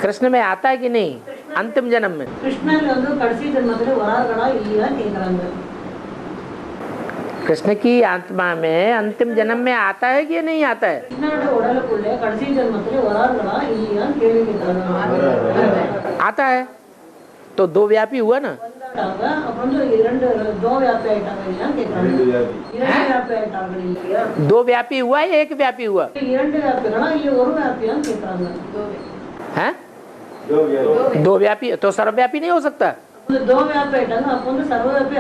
कृष्ण में आता है कि नहीं अंतिम जन्म में? कृष्ण कृष्ण की आत्मा में अंतिम जन्म में आता है कि नहीं आता है? आता है तो दो व्यापी हुआ ना। दो व्यापी हुआ या एक व्यापी हुआ है? दो व्यापी तो सर्वव्यापी नहीं हो सकता। दो व्यापी सर्वव्यापी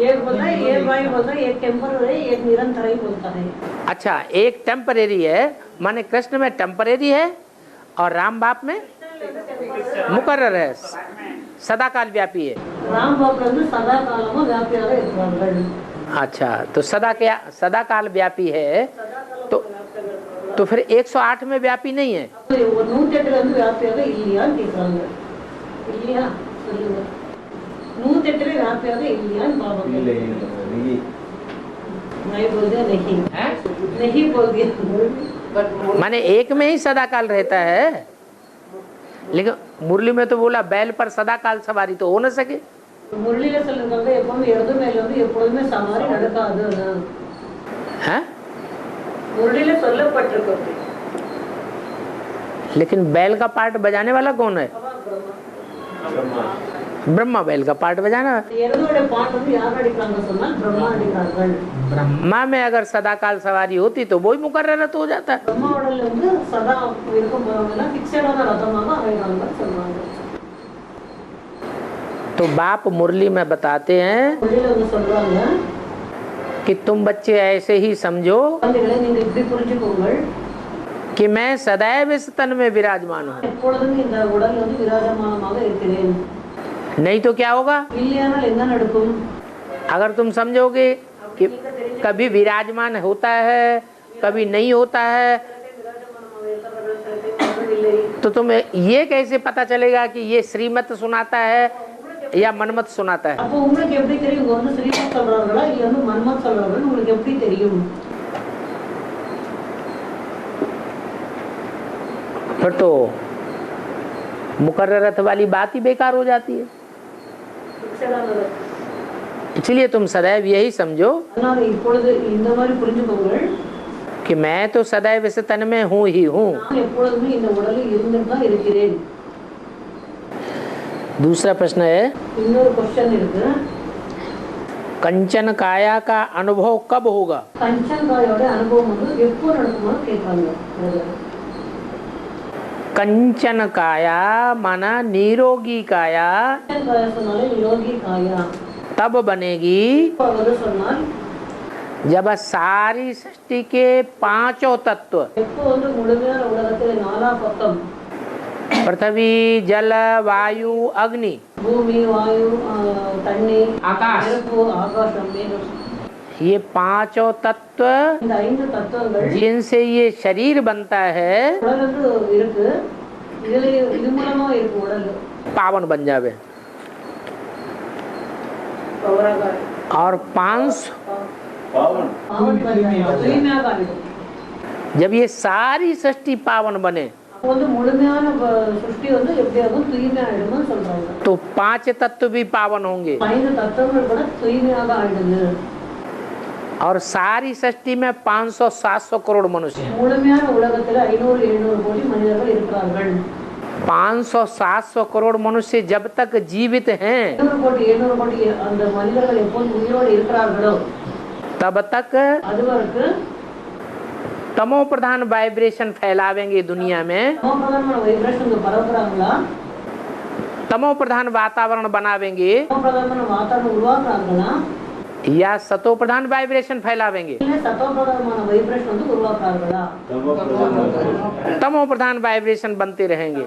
एक बोलता है, एक वायु बोलता है, एक टेम्पररी, एक निरंतर ही बोलता है। अच्छा, एक टेम्परेरी है, माने कृष्ण में टेम्परेरी है और राम बाप में मुकर्रर है, सदाकाल व्यापी है। राम बाप सदा काल व्यापी। अच्छा, तो सदाकाल व्यापी है तो फिर 108 में व्यापी नहीं है? नहीं बोल दिया। माने एक में ही सदाकाल रहता है, लेकिन मुरली में तो बोला बैल पर सदाकाल सवारी तो हो न सके। मुरली सवारी लेकिन बैल का पार्ट बजाने वाला कौन है? ब्रह्मा बैल का पार्ट बजाना। ब्रह्मा में अगर सदाकाल सवारी होती तो वही मुकर्रर हो जाता। तो बाप मुरली में बताते हैं कि तुम बच्चे ऐसे ही समझो कि मैं सदैव इस तन में विराजमान हूँ, नहीं तो क्या होगा? अगर तुम समझोगे कि कभी विराजमान होता है कभी नहीं होता है, तो तुम्हें ये कैसे पता चलेगा कि ये श्रीमत सुनाता है या मनमत सुनाता है? फिर तो मुकर्ररत वाली बात ही बेकार हो जाती है। इसलिए तुम सदैव यही समझो कि मैं तो सदैव इस तन में हूँ ही हूँ। दूसरा प्रश्न है, कंचन काया का अनुभव कब होगा? कंचन काया अनुभव कंचन काया माना निरोगी काया तब बनेगी जब सारी सृष्टि के पांचों तत्व पृथ्वी जल वायु अग्नि भूमि वायु आकाश, ये पांचों तत्व जिनसे ये शरीर बनता है पावन बन जावे। और 500 जब ये सारी सृष्टि पावन बने तो 5 तत्व भी पावन होंगे और सारी सृष्टि में 500-700 करोड़ मनुष्य, 500-700 करोड़ मनुष्य जब तक जीवित हैं तब तक तमो प्रधान वाइब्रेशन फैलावेंगे दुनिया में, तमो प्रधान वातावरण बनावेंगे या सतो प्रधान वाइब्रेशन फैलावेंगे? तमो प्रधान वाइब्रेशन बनते रहेंगे।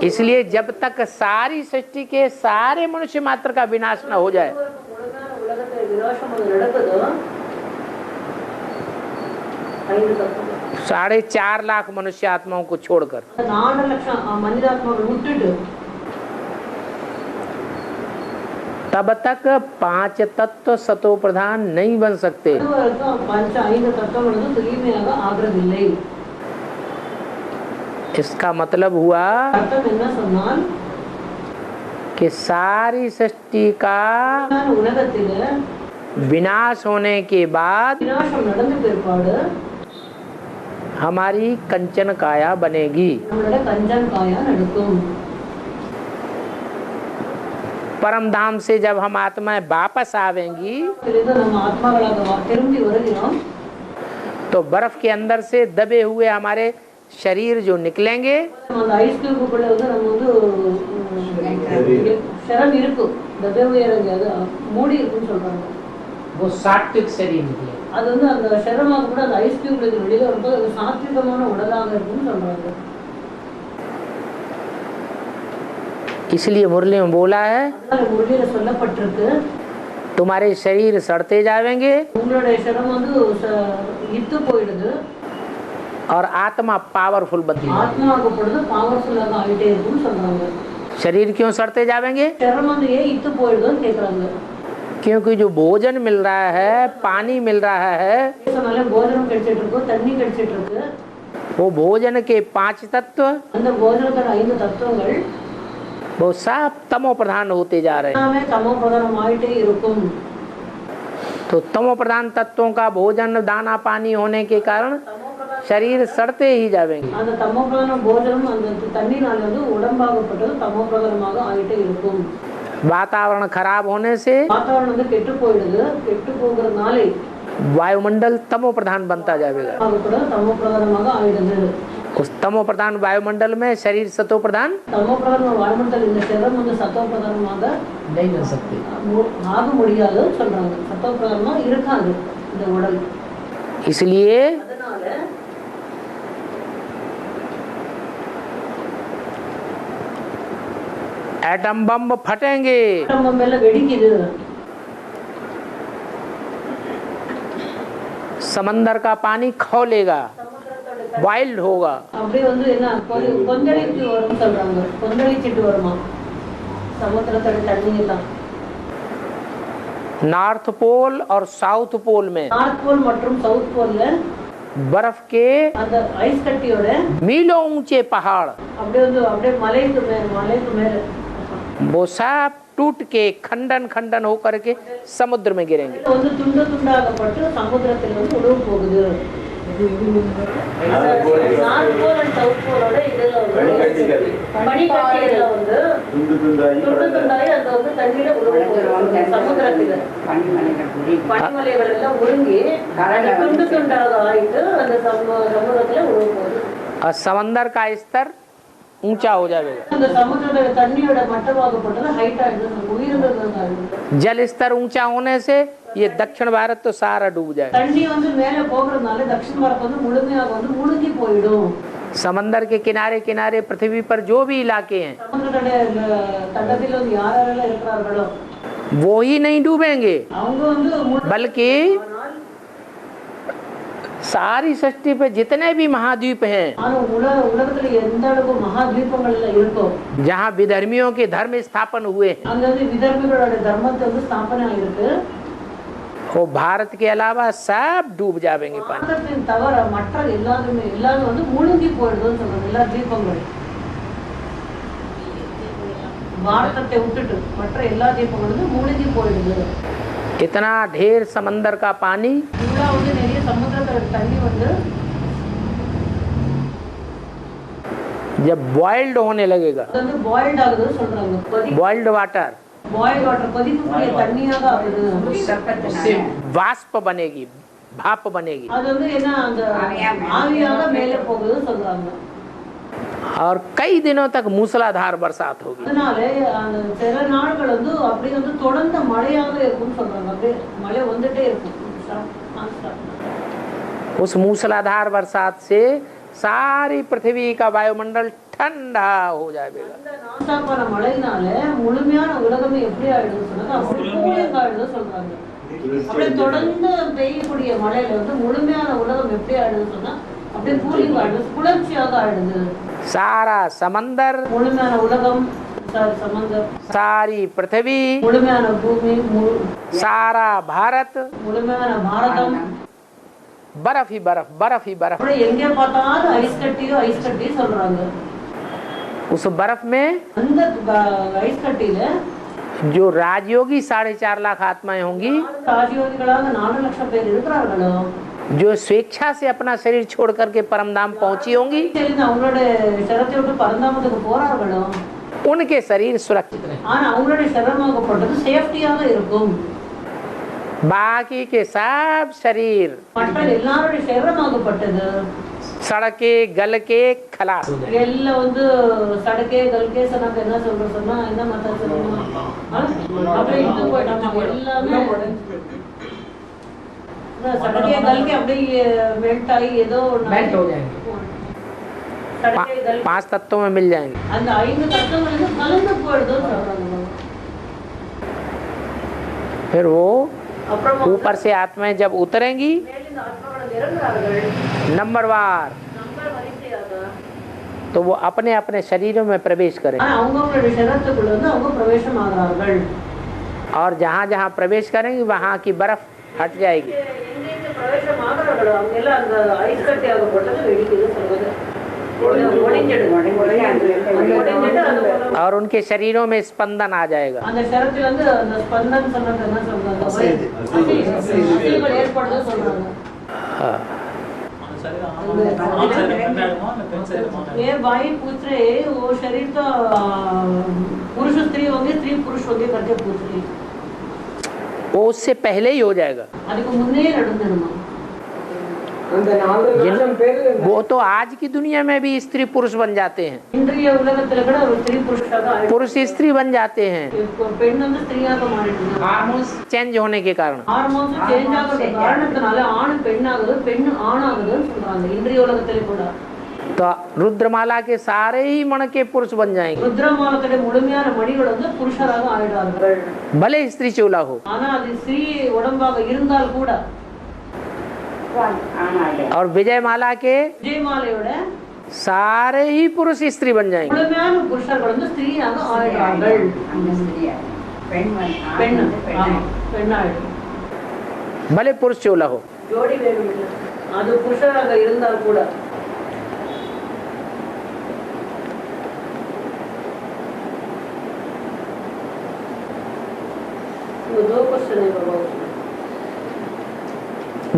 इसलिए जब तक सारी सृष्टि के सारे मनुष्य मात्र का विनाश न हो जाए 4.5 लाख मनुष्य आत्माओं को छोड़कर तब तक 5 तत्व सतो प्रधान नहीं बन सकते। पंच 5 तत्वಗಳು ತೂய்ಮೆಯಾಗ ಆಗುವುದಿಲ್ಲ। इसका मतलब हुआ अर्थम என்ன சொன்னால் कि सारी सृष्टि का உலகத்தில் विनाश होने के बाद விநாசம் நடந்த பிற்பாடு हमारी कंचन काया बनेगी। நம்மளோட कंचन काया நடக்கும்। परम धाम से जब हम आत्माएं वापस आवेंगी நம்ம ஆத்மாக்களாக திரும்பி வருகிறோம் तो बर्फ के अंदर से दबे हुए हमारे शरीर जो निकलेंगे அந்த ஐஸ் கியூபுக்குள்ள வந்து நம்ம வந்து शरीर இருக்கும் दबे हुए அது மூடி இருக்குன்னு சொல்றாங்க। वो सात्विक शरीर निकले। அது வந்து அந்த शरीरமாக கூட அந்த ஐஸ் கியூப்ல இருந்து வெளியில வரும்போது அது சாத்விகமான உடலாக இருக்குன்னு சொல்றாங்க। इसलिए मुरली में बोला है முரளியில சொல்லப்பட்டிருக்கு तुम्हारे शरीर सड़ते जाएंगे உங்களுடைய शरीर வந்து இத்து போயிடுது और आत्मा पावरफुल बनती है। ஆத்மாவுக்கு பொழுது பவர்ஃபுல்லாக ஆயிட்டே இருக்குன்னு சொல்றாங்க। शरीर क्यों सड़ते जाएंगे? शरीर வந்து ஏன் இத்து போயிடுதுன்னு கேக்குறாங்க। क्योंकि जो भोजन मिल रहा है, पानी मिल रहा है, இதனால भोजனம் கிடைச்சிட்டு இருக்கு, தண்ணி கிடைச்சிட்டு இருக்கு। वो भोजन के 5 तत्व அந்த भोजனத்தோட 5 தத்துவங்கள் वो सब तमो प्रधान होते जा रहे हैं। எல்லாமே தமோ பிரதானம் ஆயிட்டே இருக்கும்। तो तमो प्रधान तत्वों का भोजन दाना पानी होने के कारण शरीर सड़ते ही जाएंगे। அந்த தமோ பிரதான भोजனம் அந்த தண்ணினால வந்து உடம்பாகப்பட்டது தமோ பிரதானமாக ஆயிட்டே இருக்கும்। वातावरण खराब होने से வாतावरण வந்து கெட்டு போயிடுது, கெட்டு போகிறதுனால वायुमंडल तमो प्रधान बनता जाएगा। அது கூட தமோ பிரதானமாக ஆயிடுது। उस तमो प्रधान वायुमंडल में शरीर सतो प्रधान தமோ பிரதான வாயுமண்டல இந்த शरीर வந்து சத்தோ பிரதானமாக नहीं बन सकते। ஆக முடியாது சொல்றாங்க। சத்தோ பிரதானமா இருக்காது இந்த உடல்। इसलिए அதனால एटम बम फटेंगे, நம்ம மேல வெடிக்குது, समंदर का पानी खौलेगा, वाइल्ड होगा, அப்படியே வந்து என்ன கொந்தளிச்சு வரும் சொல்றாங்க। கொந்தளிச்சிட்டு வருமா சமுத்திரத்தோட தண்ணி எல்லாம்। नॉर्थ पोल और साउथ पोल में நார்த் போல் மற்றும் சவுத் போல்ல बर्फ के அந்த ஐஸ் கட்டியோட मीलों ऊंचे पहाड़ அப்படியே வந்து அப்படியே மலைக்கு மேல वो सब टूट के खंडन खंडन होकर के समुद्र में गिरेंगे। வந்து துண்டு துண்டாகப்பட்டு சமுத்திரத்தில் வந்து உழுவு போகுது। நார்த் போல் அண்ட் சவுத் போலோட இதுல வந்து பனிக்கட்டியில வந்து துண்டு துண்டாகி அந்த வந்து தண்ணியில உழுவு போகுது சமுத்திரத்துல। பனிமலைகள் எல்லாம் உருங்கி துண்டு துண்டாக ஆயிட்டு அந்த சமுத்திரத்துல உழுவு போகுது। और समंदर का स्तर ऊंचा हो जाएगा। அந்த சமுத்திரத்தோட தண்ணியோட மட்டமாகப்பட்டது ஹைட் ஆயிடுது, உயர்ந்தது। जल स्तर ऊंचा होने से ये दक्षिण भारत तो सारा डूब जाएगा। தண்ணி வந்து மேல போகிறதுனால தक्षिण भारत வந்து முழுமையாக வந்து மூழ்கி போயிடும்। समंदर के किनारे किनारे पृथ्वी पर जो भी इलाके हैं சமுத்திரத்தோட தடத்தில் வந்து யாரெல்லாம் இருக்கிறார்களோ वो ही नहीं डूबेंगे, அவங்க வந்து बल्कि सारी सृष्टि पे जितने भी महाद्वीप हैं ஆனா உலகத்துல எந்த அளவுக்கு மகாத்வீபங்கள் இருக்கோ जहाँ विधर्मियों के धर्म स्थापन हुए हैं அங்க வந்து விதர்மிகளோட தர்மத்தை வந்து ஸ்தாபனை ஆயிருக்கு। वो भारत के अलावा सब डूब जाएंगे पानी। பாரதத்தின் தவிர மற்ற எல்லாரும் வந்து மூழ்கி போயிடுதுன்னு சொல்றாங்க। எல்லா தீபங்கள் பாரதத்தை விட்டுட்டு மற்ற எல்லா தீபங்களும் வந்து மூழ்கி போயிடுது। इतना ढेर समंदर का पानी இவ்வளவு வந்து நிறைய சமுத்திரத்தோட தண்ணி வந்து जब बॉइल्ड होने लगेगा, அது வந்து பாயில்ட் ஆகுதுன்னு சொல்றாங்க। बॉइल्ड वाटर பாயில் வாட்டர் கொதிக்கக்கூடிய தண்ணியாக ஆகுது, वाष्प बनेगी, भाप बनेगी அது வந்து என்ன அந்த ஆவியாக மேலே போகுதுன்னு சொல்றாங்க। और कई दिनों तक मूसलाधार बरसात होगी। அதனால அந்த சில நாட்கள் வந்து அப்படியே வந்து தொடர்ந்து மழையாக இருக்கும்னு சொல்றாங்க। அப்படியே மழை வந்துட்டே இருக்கும்। उस मूसलाधार बरसात से सारी पृथ्वी का वायुमंडल ठंडा हो जाएगा। அந்த நான்ஸ்டாப்பான மழையினால முழுமையான உலகமே எப்படி ஆயிடுது சொன்னாங்க, அப்படி கூலிங் ஆயிடுது சொல்றாங்க। அப்படியே தொடர்ந்து பெய்யக்கூடிய மழையில வந்து முழுமையான உலகம் எப்படி ஆயிடுது சொன்னா அப்படியே கூலிங் ஆயிடுது, குளிர்ச்சியாக ஆயிடுது। सारा समंदर முழுமையான உலகம் சமுத்திரம், सारी पृथ्वी, முழுமையான பூமி, सारा भारत, முழுமையான பாரதம், बर्फ ही बर्फ, बर्फ ही बर्फ। அப்படியே எங்கே பார்த்தாலும் ஐஸ் கட்டி சொல்றாங்க। उस बर्फ में அந்த ஐஸ் கட்டியில जो राजयोगी 4.5 लाख आत्माएं होंगी, ராஜயோகிகளாக 4 லட்சம் பேர் இருக்கிறார்களோ, जो स्वेच्छा से अपना शरीर छोड़ करके परम धाम पहुंची होंगी, அவங்களோட சரத்தை விட்டு பரந்தாமத்துக்கு போறார்களோ, उनके शरीर सुरक्षित रहे। ஆனா அவங்களுடைய சரமாகப்பட்டது சேஃப்டியாக இருக்கும்। बाकी के सब शरीर மற்ற எல்லாருடைய சரமாகப்பட்டது सड़के गल के खलास हो जाए। எல்லாம் வந்து சடக்கே கல்கே சொன்னாங்க। என்ன சொன்னா என்ன மத்த சொல்லணும், அப்படியே இழுத்து போயிட்டாங்க எல்லாமே। சடக்கே கல்கே அப்படியே மெல்ட் ஆகி ஏதோ मेल्ट हो जाएंगे, சடக்கே கல் 5 तत्वों में मिल जाएंगे। அந்த 5 தத்துவங்கள் வந்து கலந்து போயிடுதுன்னு சொல்றாங்க। फिर वो அப்புறமா ऊपर से आत्माएं जब उतरेंगी மேலிருந்து ஆத்மாக்கள் இறங்குறார்கள் नंबरवार, நம்பர் வரிசையாக, तो वो अपने अपने शरीरों में प्रवेश करें, ஆனா அவங்களுடைய சரத்துக்குள்ள வந்து அவங்க பிரவேசம் ஆகிறார்கள்। और जहाँ जहाँ प्रवेश करेंगे वहाँ की बर्फ हट जाएगी, எங்கெங்க பிரவேசம் ஆகிறார்களோ அங்கெல்லாம் அந்த ஐஸ் கட்டியாகப்பட்டது வெடிக்குது சொல்வது। और उनके शरीरों में स्पंदन आ जाएगा। அந்த சரத்துல வந்து அந்த ஸ்பந்தன் சொன்னது என்ன சொல்றாங்க, அசைவுகள் ஏற்படுது சொல்றாங்க। हाँ। ये भाई पूछ रहे वो शरीर तो पुरुष स्त्री होंगे, स्त्री पुरुष होंगे करके पूछ रही। वो उससे पहले ही हो जाएगा। அதுக்கு முன்னே நடந்துடுமா? वो तो आज की दुनिया में भी स्त्री पुरुष बन जाते हैं, இன்றைய உலகத்துல கூட ஒரு ஸ்திரீ புருஷாக पुरुष स्त्री बन जाते हैं, பெண் வந்து ஸ்திரீயாக மாறிடுது। हार्मोन्स चेंज होने के कारण। ஹார்மோன்ஸ் சேஞ்ச் ஆகுற காரணத்தினால ஆண் பெண்ணாகுது, பெண் ஆணாகுதுன்னு சொல்றாங்க இன்றைய உலகத்துல கூட। तो रुद्रमाला के सारे ही मण के पुरुष बन जाएंगे, ருத்ரமாலத்துடைய முழுமையான மணிகள் வந்து புருஷராக ஆயிடுவார்கள்। भले स्त्री चोला हो। ஆனா அது ஸ்திரீ உடம்பாக இருந்தால் கூட, और विजय माला के விஜயமாலையோட सारे ही पुरुष स्त्री बन जाएंगे। முழுமையான புருஷர்கள் வந்து ஸ்திரீயாக ஆயிடுவார்கள்। பெண் பெண்ணாயிடும், भले पुरुष चोला हो। ஜோடி வேணும் இல்லை, அது புருஷராக இருந்தால் கூட। वो 2 क्वेश्चन है बाबा उसमें।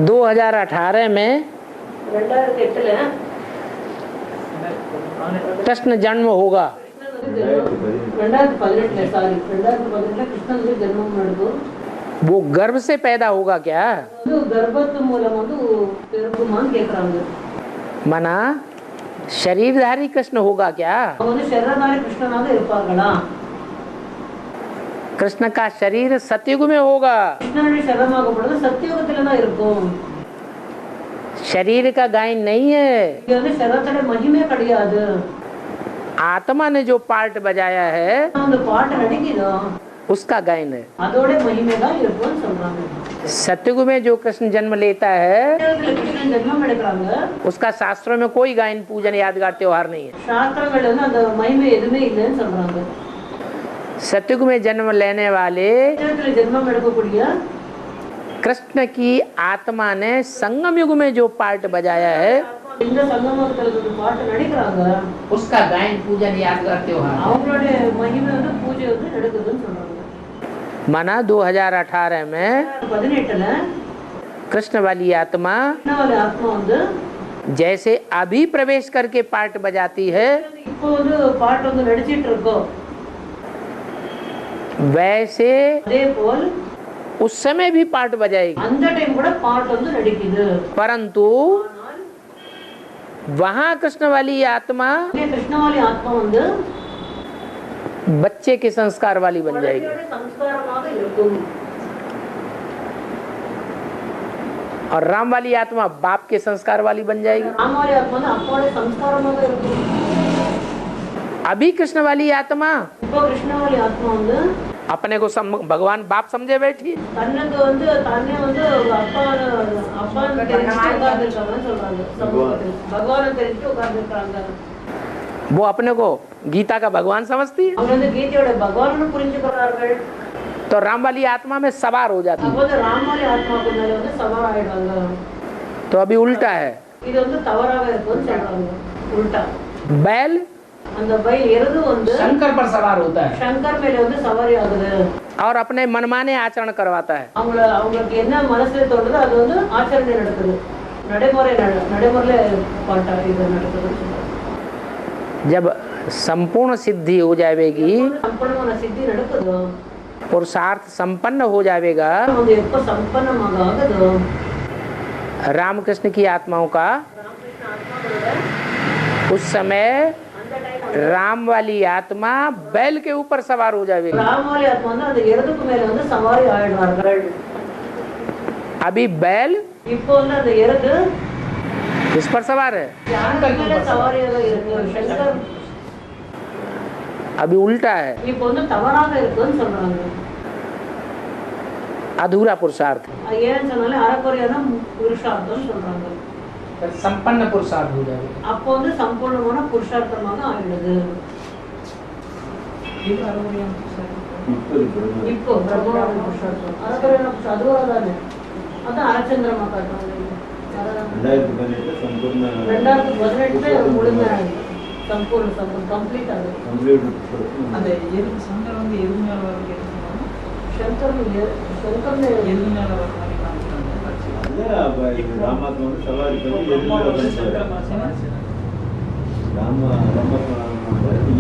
2018 में 2008 कृष्ण जन्म होगा। 2018 सारी 2018 கிருஷ்ணனுக்கு ஜென்மம் நடக்கும்। वो गर्भ से पैदा होगा क्या? வந்து கர்ப்பத்து மூலம் வந்து பிறக்குமான்னு கேக்குறாங்க। मना शरीरधारी कृष्ण होगा क्या? அவங்க வந்து சரீரதாரி கிருஷ்ணனாக இருப்பார்களா? कृष्ण का शरीर सतयुग में होगा। கிருஷ்ணனுடைய சரீரமாகப்படுறது சத்தியுகத்துல தான் இருக்கும்। शरीर का गायन नहीं है। இது வந்து சரீரத்தோட மகிமை கிடையாது। आत्मा ने जो पार्ट बजाया है அந்த பாட்டு நடிக்குதோ उसका गायन है। அதோட மகிமை தான் இருக்கும்னு சொல்றாங்க। सतयुग में जो कृष्ण जन्म लेता है கிருஷ்ணன் ஜென்மம் எடுக்கிறாங்க, उसका शास्त्रों में कोई गायन पूजन यादगार त्योहार नहीं है। சாஸ்திரங்கள் வந்து அந்த மகிமை எதுவுமே இல்லைன்னு சொல்றாங்க। सतयुग में जन्म लेने वाले ஜென்மம் எடுக்கக்கூடிய कृष्ण की आत्मा ने संगम युग में जो पार्ट बजाया है இந்த சங்கமத்துல ஒரு பாட்டு நடிக்கிறாங்க, उसका गायन पूजन यादगार त्योहार। அவங்களுடைய மகிமை வந்து பூஜை வந்து நடக்குதுன்னு சொல்றாங்க। माना 2018 में 18ல कृष्ण वाली आत्मा கிருஷ்ணவாலி ஆத்மா வந்து जैसे अभी प्रवेश करके पार्ट बजाती है இப்போ வந்து பாட்டு வந்து நடிச்சிட்டு இருக்கோம், वैसे அதே போல் उस समय भी पार्ट बजाएगी, அந்த டைம் கூட பாட்டு வந்து நடிக்குது। परंतु वहाँ कृष्ण वाली आत्मा கிருஷ்ணவாலி ஆத்மா வந்து बच्चे के संस्कार वाली बन जाएगी, குழந்தையோட சம்ஸ்காரமாக இருக்கும்। और राम वाली आत्मा बाप के संस्कार वाली बन जाएगी। ராமவாலி ஆத்மா வந்து அப்பாவோட சம்ஸ்காரமாக இருக்கும்। अभी कृष्ण वाली आत्मा இப்போ கிருஷ்ணவாலி ஆத்மா வந்து अपने को भगवान बाप समझे बैठी, தன்னுக்கு வந்து தன்னை வந்து அப்பான்னு தெரிஞ்சுட்டு உட்கார்ந்துருக்காங்கன்னு சொல்றாங்க। சமூகத்தில் பகவானை தெரிஞ்சுட்டு உட்கார்ந்துருக்காங்க। वो अपने को गीता का भगवान समझती है, அவங்க வந்து கீதையோட பகவான்னு புரிஞ்சுக்கிறார்கள். तो राम वाली आत्मा में सवार हो जाती அப்போ है। ராமாலி ஆத்மாக்கு மேல வந்து சவார் ஆயிடுவாங்க. तो अभी उल्टा है, இது வந்து தவறாக இருக்குன்னு சொல்றாங்க. உல்டா बैल அந்த பை எருது வந்து शंकर पर सवार होता है சங்கர் மேல வந்து சவாரி ஆகுது. और अपने मनमाने आचरण करवाता है। அவங்களுக்கு என்ன மனசுல தோணுதோ அது வந்து ஆச்சரணை நடக்குது, நடைமுறையில பாட்டா இது நடக்குதுன்னு சொல்றாங்க. जब संपूर्ण सिद्धि हो जाएगी, ಸಂಪೂರ್ಣமான ಸಿದ್ಧಿ நடக்குது, पुरुषार्थ संपन्न हो जाएगा, ಒಂದು எப்ப ಸಂಪನ್ನமாக ಆಗೋದು, रामकृष्ण की आत्माओं का उस समय राम वाली आत्मा बैल के ऊपर सवार हो जाएगी। ராமாலி ஆத்மா வந்து அந்த எருதுக்கு மேல வந்து சவாரி ஆயிடுவார்கள். अभी बैल இப்போ வந்து அந்த எருது इस पर सवार है, யாருக்கு மேல சவாரியாக இருக்கு, சங்கர். अभी उल्टा है, இப்போ வந்து தவறாக இருக்குன்னு சொல்றாங்க. अधूरा पुरुषार्थ, அது ஏன்னு சொன்னாலே அறக்குறையான புருஷார்த்தம் சொல்றாங்க. संपन्न पुरुषार्थ हो जाएगा। அப்போ வந்து சம்பூர்ணமான புருஷார்த்தமாக ஆயிடுது. இப்போ பிரம்மமான புருஷார்த்தம் அறக்குறையான புருஷார்த்தம் அதுவா தானே, அதான் அறச்சந்திரமா காட்டுறாங்க. 2018 முழுமையா சம்பூர்ண கம்ப்ளீட் ஆகுது. அந்த சங்கர் வந்து எது மேல வருது, சங்கர் எது மேல வர மாதிரி காமிச்சாங்க. ராமாத்மா வந்து சவாரி பண்ணி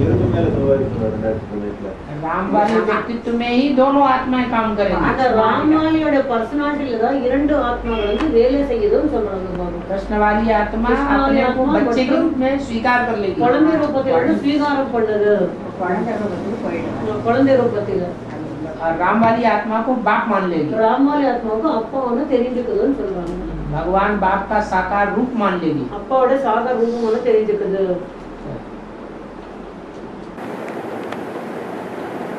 எருது மேல சவாரி பண்ணுவார் 2018 राम वाले व्यक्तित्व में ही दोनों आत्माएं काम करेंगी। அந்த ராமாலியோட பர்சனாலிட்டில தான் இரண்டு ஆத்மாக்கள் வந்து வேலை செய்யுதுன்னு சொல்றாங்க பாருங்க. कृष्ण वाली आत्मा अपने को बच्चे के रूप में स्वीकार कर लेगी, குழந்தை ரூபத்தில் வந்து ஸ்வீகாரம் பண்ணுது, குழந்தை ரூபத்தில். और राम वाली आत्मा को बाप मान लेगी, ராமாலி ஆத்மாவுக்கு அப்பா வந்து தெரிஞ்சுக்குதுன்னு சொல்றாங்க. भगवान बाप का साकार रूप मान लेगी। அப்பாவோட சாகார ரூபம் வந்து தெரிஞ்சுக்குது.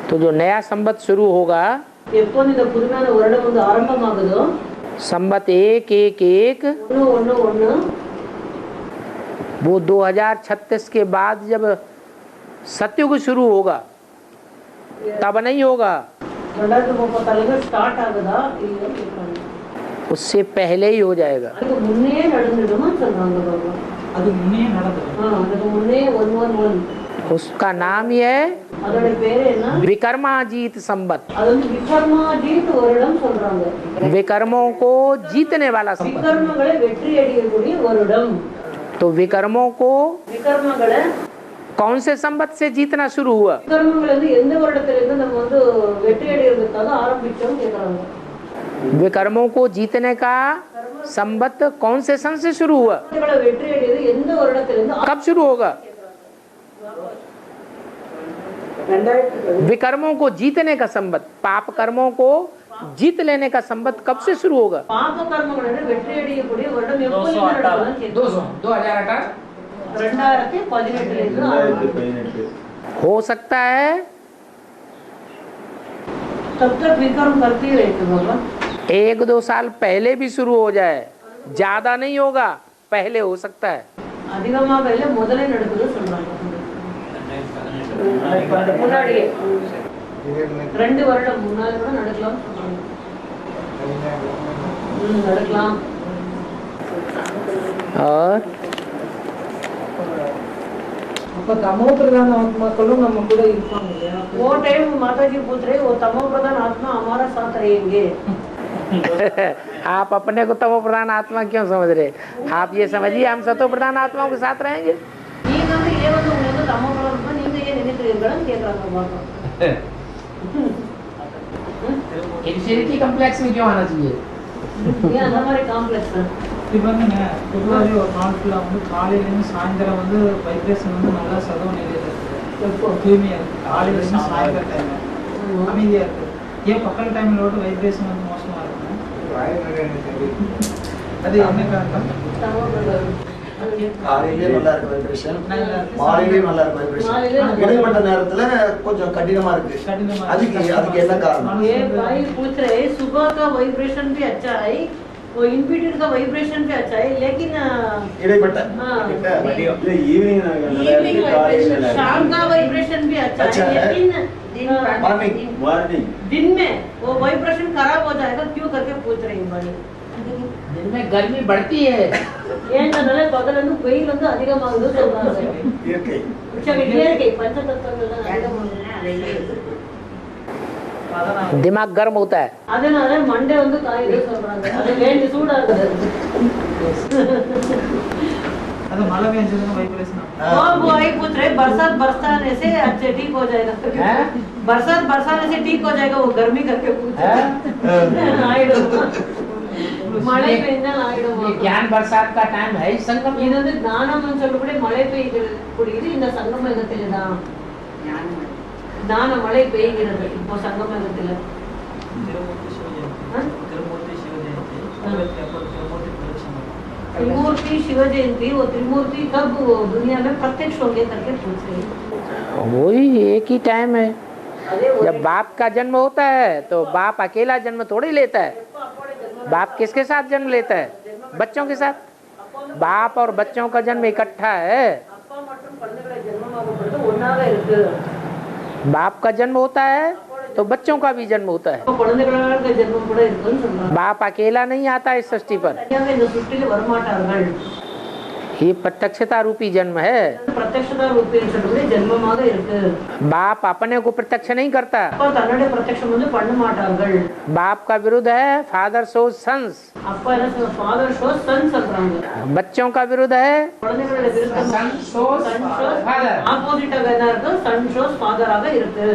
तो जो नया संवत शुरू होगा, எப்போது இந்த புதுமையான வருடம் வந்து ஆரம்பமாகுதோ, संवत 111 1 वो 2036 के बाद जब सतयुग शुरू होगा तब नहीं होगा, 2036 ஸ்டார்ட் ஆகுதா இல்லையா கேக்குறாங்க. उससे पहले ही हो जाएगा। அதுக்கு முன்னே நடந்துடுமா சொல்றாங்க பாபா. அது முன்னே நடந்தது. அதுக்கு முன்னே 111 उसका नाम ही है அதோட பேரு என்ன, विकर्माजीत संवत, அது வந்து விக்ரமாஜித் வருடம் சொல்றாங்க. विकर्मों को जीतने वाला संवत। விக்ரமங்களை வெற்றி அடையக்கூடிய வருடம். तो विकर्मों को விக்ரமங்களை कौन से संवत से जीतना शुरू हुआ? விக்ரமங்களை வந்து எந்த வருடத்துல இருந்து நம்ம வந்து வெற்றி அடையிறதுக்காக ஆரம்பிச்சோம் கேக்குறாங்க. विकर्मों को जीतने का संवत कौन से सन से शुरू हुआ? விக்ரமங்களை வெற்றி அடையிறது எந்த வருடத்துல இருந்து कब शुरू होगा? विकर्मों को जीतने का संवत, पाप कर्मों को जीत लेने का संवत कब से शुरू होगा? பாப கர்மங்களை வெற்றி அடையக்கூடிய வருடம் எப்போது நடக்கும்னு கேக்குறாங்க. 2018 2018 இருந்து ஆரம்பிக்கும். हो सकता है तब तक विक्रम करती रहती बाबा। 1-2 साल पहले भी शुरू हो जाए, ज्यादा नहीं होगा, पहले हो सकता है। அதிகமாக இல்ல, முதல்ல நடக்குது சொல்றாங்க. முன்னாடியே 2 வருடம் முன்னால கூட நடக்கலாம் சொல்றாங்க. நடக்கலாம். और அப்ப தமோ பிரதான ஆத்மாக்களும் நம்ம கூட இருப்பாங்க இல்லையா? वो टाइम माता जी पूछ रहे वो तमो प्रधान आत्मा हमारा साथ रहेंगे। आप अपने को तमो प्रधान आत्मा क्यों समझ रहे? आप ये समझिए हम सतो प्रधान आत्माओं के साथ रहेंगे। நீங்க வந்து ஏன் வந்து உங்களுக்கு தமோ பிரधान நீங்க ஏன் நினைக்கிறீங்கன்னு கேக்குறாங்க பாபா। इंफीरियरिटी कॉम्प्लेक्स में क्यों आना चाहिए? ஏன் அந்த மாதிரி காம்ப்ளெக்ஸ்? இப்போ வந்துங்க பொதுவாகவே ஒரு நாள் ஃபுல்லாக வந்து காலையிலேருந்து சாயந்தரம் வந்து வைப்ரேஷன் வந்து நல்லா சதவ நிலையில் இருக்குது, எப்போ தூய்மையாக இருக்குது. காலையிலேருந்து சாயந்தரம் டைமில் அமைதியாக இருக்குது. ஏன் பகல் டைமிலோட வைப்ரேஷன் வந்து மோசமாக இருக்குங்க? அது என்ன காரணம்? தமோ பிரधान காலையிலே நல்லா இருக்கு வைப்ரேஷன், நல்லா இருக்கு. மாலையிலேயும் நல்லா இருக்கு வைப்ரேஷன், இடைப்பட்ட நேரத்துல கொஞ்சம் கடினமா இருக்கு. அதுக்கு என்ன காரணம்? ये भाई पूछ रहे सुबह का वाइब्रेशन भी अच्छा है, वो इनबिल्ट का वाइब्रेशन भी अच्छा है लेकिन இடைப்பட்ட हाँ இல்ல ஈவினிங் इवनिंग वाइब्रेशन शाम का वाइब्रेशन भी अच्छा है लेकिन மார்னிங் மார்னிங் दिन में वो वाइब्रेशन खराब हो जाएगा क्यों करके पूछ रही हूँ बड़ी दिन में गर्मी बढ़ती है ஏன்றதுனால பகல் வந்து வெயில் வந்து அதிகமாகுது சொல்றாங்க இயற்கை இயற்கை பஞ்சதத்துவங்கள் தான் அதிகமாகுது दिमाग गर्म होता है அதனால மண்டே வந்து காயுது சொல்றாங்க அது வேண்டி சூடாகுது அது மழை பெஞ்சதுன்னா வைப்ரேஷன் वो वही पूछ रहे बरसात बरसाने से अच्छे ठीक हो जाएगा बरसात बरसाने से ठीक हो जाएगा वो गर्मी करके पूछ மழை பெய்தால் ஆயிடுமா ज्ञान बरसात का टाइम है ही संगम இது வந்து ஞானம் சொல்லக்கூடிய மழை பெய்கிறது இந்த சங்கமயுகத்தில் தான் ஞான மழை பெய்கிறது இப்போ சங்கமயுகத்தில் त्रिमूर्ति शिव जयंती वो त्रिमूर्ति कब दुनिया में प्रत्यक्ष होंगे करके पूछ रहे हैं वही एक ही टाइम है जब बाप का जन्म होता है तो बाप अकेला जन्म थोड़ी लेता है बाप किसके साथ जन्म लेता है बच्चों के साथ बाप और बच्चों का जन्म इकट्ठा है அப்பா மற்றும் குழந்தைகளை ஜென்மமாகப்படுறது ஒண்ணாவே இருக்கு बाप का जन्म होता है तो बच्चों का भी जन्म होता है குழந்தைகளோட ஜென்மம் கூட இருக்குன்னு சொல்றாங்க बाप अकेला नहीं आता इस सृष्टि पर தனியாக இந்த சுற்றில வரமாட்டார்கள் ये प्रत्यक्षता रूपी जन्म है பிரத்யக்ஷதா ரூபேன்னு சொல்லக்கூடிய ஜென்மமாக இருக்கு बाप अपने को प्रत्यक्ष नहीं करता அப்பா தன்னுடைய பிரத்யக்ஷம் வந்து பண்ண மாட்டார்கள் बाप का विरुद्ध है फादर सोज सन्स அப்பா என்ன சொல்ற ஃபாதர் ஷோஸ் சன் சொல்றாங்க बच्चों का विरुद्ध है குழந்தைகளோட விருத்தம் सन सोज फादर ஆப்போசிட்டாக என்ன இருக்கு சன் ஷோஸ் ஃபாதராக இருக்கு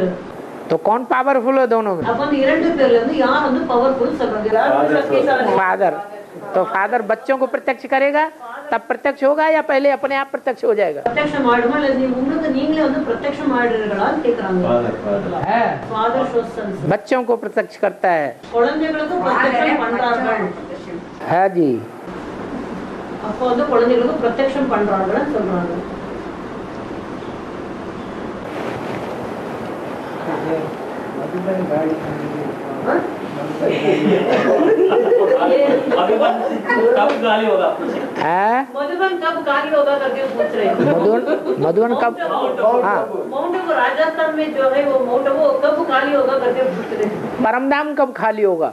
तो कौन पावरफुल है दोनों में அப்ப அந்த இரண்டு பேர்ல இருந்து யார் வந்து பவர்ஃபுல் சொல்றாங்க யார் சக்திசாலி फादर तो फादर बच्चों को प्रत्यक्ष करेगा तब प्रत्यक्ष होगा या पहले अपने आप प्रत्यक्ष हो जाएगा பிரத்யக்ஷம் ஆடுமா இல்ல உங்களுக்கு நீங்களே வந்து பிரத்யக்ஷம் ஆடுறீங்களான்னு கேக்குறாங்க है ஃபாதர் ஷோஸ் சன் बच्चों को प्रत्यक्ष करता है குழந்தைகளுக்கு பிரத்யக்ஷம் பண்றார்கள் है जी அப்போ வந்து குழந்தைகளுக்கு பிரத்யக்ஷம் பண்றாங்கன்னு சொல்றாங்க है मधुबन कब खाली होगा करके पूछ रहे हैं मधुबन कब हाँ माउंट आबू राजस्थान में जो है वो माउंट आबू कब खाली होगा करके पूछ रहे हैं परमधाम कब खाली होगा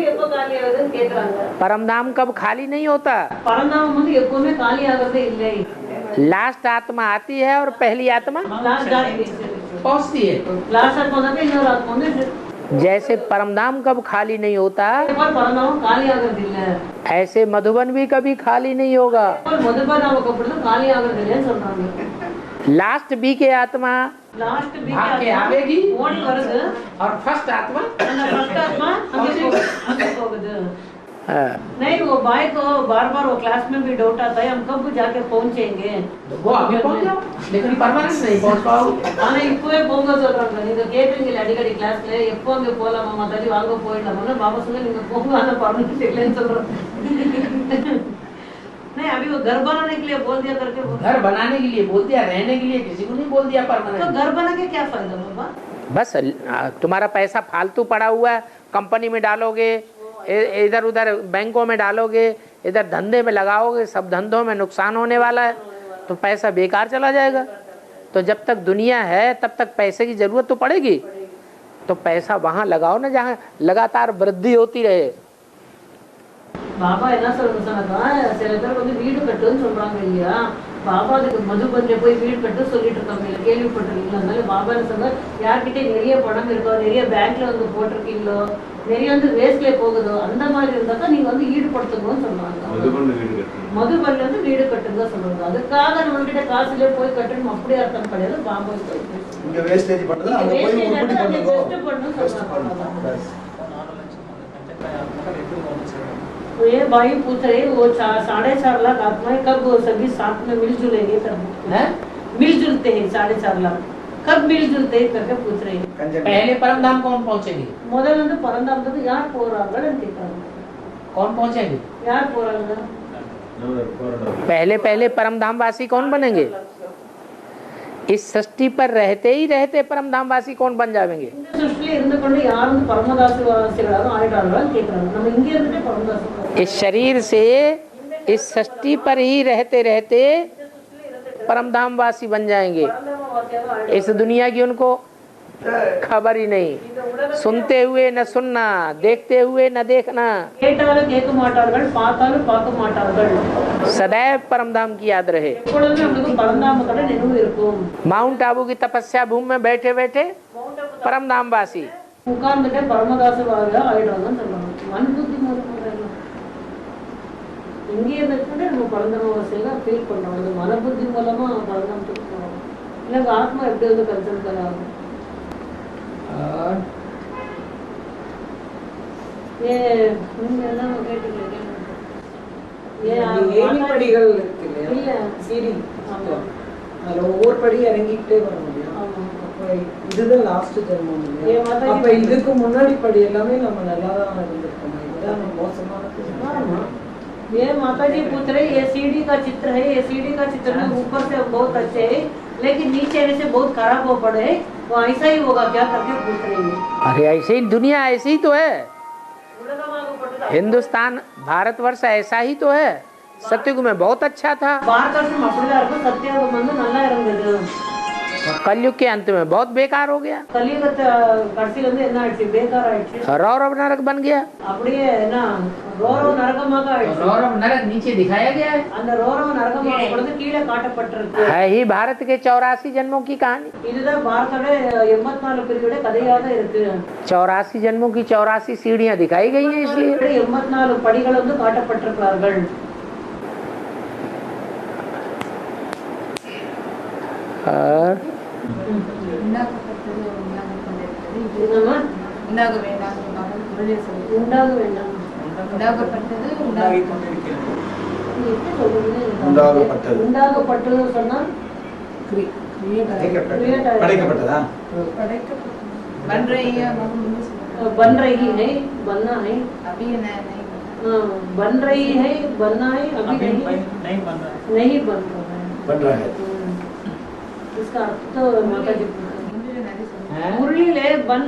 எப்போ காலி ஆகுதுன்னு கேக்குறாங்க परमधाम कब खाली नहीं होता பரந்தாமம் வந்து எப்பவுமே காலி ஆகிறதே இல்லை लास्ट आत्मा आती है और पहली आत्मा லாஸ்ட் पहुंचती है லாஸ்ட் ஆத்மா தான் இன்னொரு ஆத்மா வந்து जैसे परमधाम कब खाली नहीं होता பரந்தாமம் காலி ஆகிறது இல்ல ऐसे मधुबन भी कभी खाली नहीं होगा மதுபன் அவங்க அப்படி காலி ஆகிறது இல்லைன்னு சொல்றாங்க लास्ट बी के आत्मा லாஸ்ட் भाग के आवेगी ஓடி வருது और फर्स्ट आत्मा அந்த ஃபர்ஸ்ட் ஆத்மா அங்கே போகுது हाँ, नहीं वो भाई को बार बार वो क्लास में भी डाउट आता है हम कब जाके पहुंचेंगे वो अभी पहुंच जाओ लेकिन परमानेंट नहीं पहुंच पाओगे ஆனா இப்பவே போங்க சொல்றாங்க நீங்க கேக்குறீங்க அடிக்கடி கிளாஸ்ல எப்போ அங்க போலாமா தள்ளி வாங்க போயிடலாமா பாபா சொல்ல நீங்க போங்க ஆனா பர்மனன்ட் இல்லைன்னு சொல்றாங்க नहीं अभी वो घर बनाने के लिए बोल दिया करके घर बनाने के लिए बोल दिया रहने के लिए किसी को नहीं बोल दिया तो परमानेंट घर बना के क्या फायदा बाबा बस तुम्हारा पैसा फालतू पड़ा हुआ है कंपनी में डालोगे इधर उधर बैंकों में डालोगे इधर धंधे में लगाओगे सब धंधों में नुकसान होने वाला है तो पैसा बेकार चला जाएगा तो जब तक दुनिया है तब तक पैसे की जरूरत तो पड़ेगी तो पैसा वहां लगाओ ना जहाँ लगातार वृद्धि होती रहे பாபா என்ன சொன்னாக்கா சில பேர் வந்து வீடு கட்டுன்னு சொல்றாங்க இல்லையா பாபா அதுக்கு மதுபன்ல போய் வீடு கட்டு சொல்லிட்டு இருக்காங்க இல்ல கேள்விப்பட்டிருக்கீங்களா அதனால பாபா என்ன சொன்னா யார்கிட்ட நிறைய பணம் இருக்கோ நிறைய பேங்க்ல வந்து போட்டிருக்கீங்களோ நிறைய வந்து வேஸ்ட்ல போகுதோ அந்த மாதிரி இருந்தாக்கா நீங்க வந்து ஈடுபடுத்துங்கன்னு சொல்றாங்க மதுபன்ல வந்து வீடு கட்டுங்க சொல்றாங்க அதுக்காக நம்மகிட்ட காசுல போய் கட்டணும் அப்படி அர்த்தம் கிடையாது பாபா இங்க வேஸ்டேஜ் பண்றது அங்க போய் உற்பத்தி பண்ணுங்க சொல்றாங்க तो ये भाई पूछ रहे वो 4.5 लाख आत्माएं कब सभी साथ में मिलजुलेंगे मिलजुलते हैं 4.5 लाख कब मिलजुलते हैं करके पूछ रहे हैं पहले परमधाम कौन पहुंचेंगे முதல்ல வந்து பரந்தாமத்துக்கு யார் போறாங்கன்னு கேக்குறாங்க कौन पहुंचेंगे யார் போறாங்க पहले पहले परमधाम वासी कौन बनेंगे इस सृष्टि पर रहते ही रहते परमधामवासी कौन बन जाएंगे? இந்த सृष्टिல இருந்து கொண்டு யார் வந்து பரமதாசவாசிகளாக ஆயிட்டார்கள் கேக்குறாங்க. நம்ம இங்க இருந்துட்டு பரமதாசவாசி इस शरीर से इस सृष्टि पर ही रहते रहते परमधामवासी बन जाएंगे। इस दुनिया की उनको खबर ही नहीं, सुनते हुए न सुनना, देखते हुए न देखना, கேட்டாலும் கேட்க மாட்டார்கள், பார்த்தாலும் பார்க்க மாட்டார்கள்। सदैव परमधाम की याद रहे। எப்பொழுதுமே நமக்கு பரந்தாமத்தோட நினைவு இருக்கும்। माउंट आबू की तपस्या भूमि में बैठे बैठे परमधामवासी, உட்கார்ந்துட்டே பரமதாசவாக ஆயிடுவாங்கன்னு சொல்றாங்க। மன்புத்தி மூலமாக இங்கே இருந்துட்டு நம்ம பரந்தாமவாசியாக ஃபீல் பண்றோம்। அது மனபுத்தி மூலமா பரந்தாமத்துக்கு போறோம்। இல்ல ஆத்மா எப்படி வந்து கன்சல்ட் ஆகும்? ये எல்லாம் கேட்டீங்க ஏழு படிகள் இருக்கு இல்லையா? இல்ல சீடி. ஆமா அதுல ஒவ்வொரு படி இறங்கிக்கிட்டே வர முடியும். ஆமா அப்ப இதுதான் லாஸ்ட் ஜென்மம் இல்லையா? ஏன் மாதாஜி அப்ப இதுக்கு முன்னாடி படி எல்லாமே நம்ம நல்லா தான் இருந்திருக்கோம். இதுதான் நம்ம மோசமான हाँ। ये माता जी पूछ रहे ये सीढ़ी का चित्र है, ये सीढ़ी का चित्र में ऊपर से बहुत अच्छे है लेकिन नीचे आने से बहुत खराब हो पड़े, वो ऐसा ही होगा क्या करके पूछ रहे हैं। अरे ऐसे ही दुनिया ऐसी ही तो है, हिंदुस्तान भारतवर्ष ऐसा ही तो है। सतयुग में बहुत अच्छा था, भारतवर्षம் அப்படிதான் இருக்கும், சத்தியுகம் வந்து நல்லா இருந்தது। कलयुग के अंत में बहुत बेकार हो गया, கலியுகத்தை கடைசியில வந்து என்ன ஆயிடுச்சு? बेकार ஆயிடுச்சு। रौरव नरक बन गया। அப்படியே என்ன ரோரவ நரகமாக ஆயிடுச்சு। ரௌரவ நரக नीचे दिखाया गया है। அந்த ரோரவ நரகமாக பொழுது கீழே காட்டப்பட்டிருக்கு। है ही भारत के 84 जन्मों की कहानी। இதுதான் பாரதோட 84 பிரிவோட கதையாக இருக்கு। 84 जन्मों की 84 सीढ़ियां दिखाई गई हैं, इसलिए 84 படிகள் வந்து காட்டப்பட்டிருக்கிறார்கள்। और என்னம்மா? உண்டாக வேண்டாம் சொன்னாலும் குரலே சொல்லி உண்டாக வேண்டாம் உண்டாகப்பட்டது உண்டாகி கொண்டிருக்கிறது. இது எப்படி சொல்றீங்க? உண்டாகப்பட்டது. உண்டாகப்பட்டதுன்னு சொன்னா படைக்கப்பட்டதா? बन रही है बन रही है, बनना है, अभी नहीं बन रही है, बनना है, अभी नहीं नहीं बन रहा है। नहीं बन रहा है। बन रहा है। इसका अर्थ तो माता जी हैं? मुरली ले बन